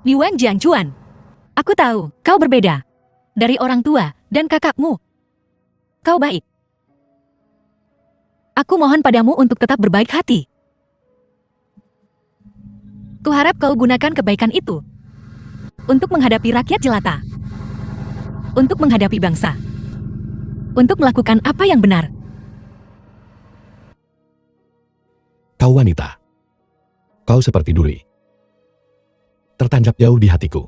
Yuan Jiangchuan, aku tahu kau berbeda dari orang tua Dan kakakmu. Kau baik. Aku mohon padamu untuk tetap berbaik hati. Kuharap kau gunakan kebaikan itu untuk menghadapi rakyat jelata, untuk menghadapi bangsa, untuk melakukan apa yang benar. Kau wanita. Kau seperti duri. Tertancap jauh di hatiku.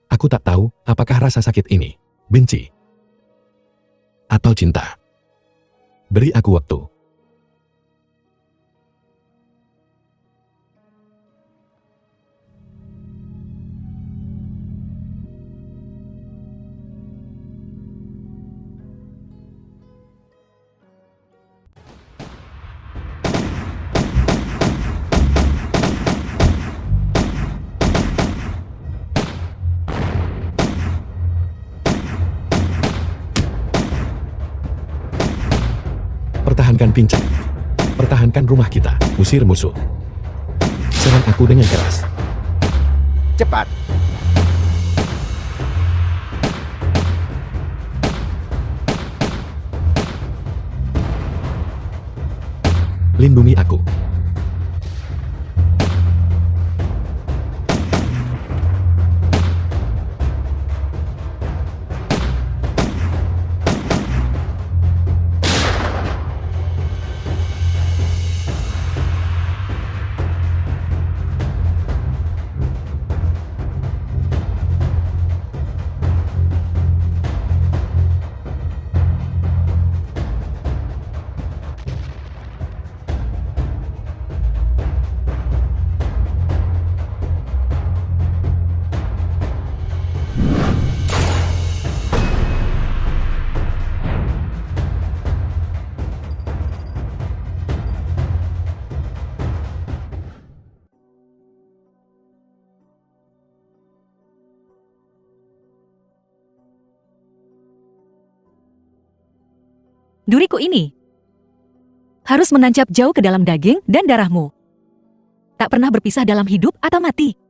Aku tak tahu apakah rasa sakit ini, benci, atau cinta. Beri aku waktu. Pertahankan pincang. Pertahankan rumah kita. Usir musuh. Serang aku dengan keras. Cepat. Lindungi aku. Duriku ini harus menancap jauh ke dalam daging dan darahmu. Tak pernah berpisah dalam hidup atau mati.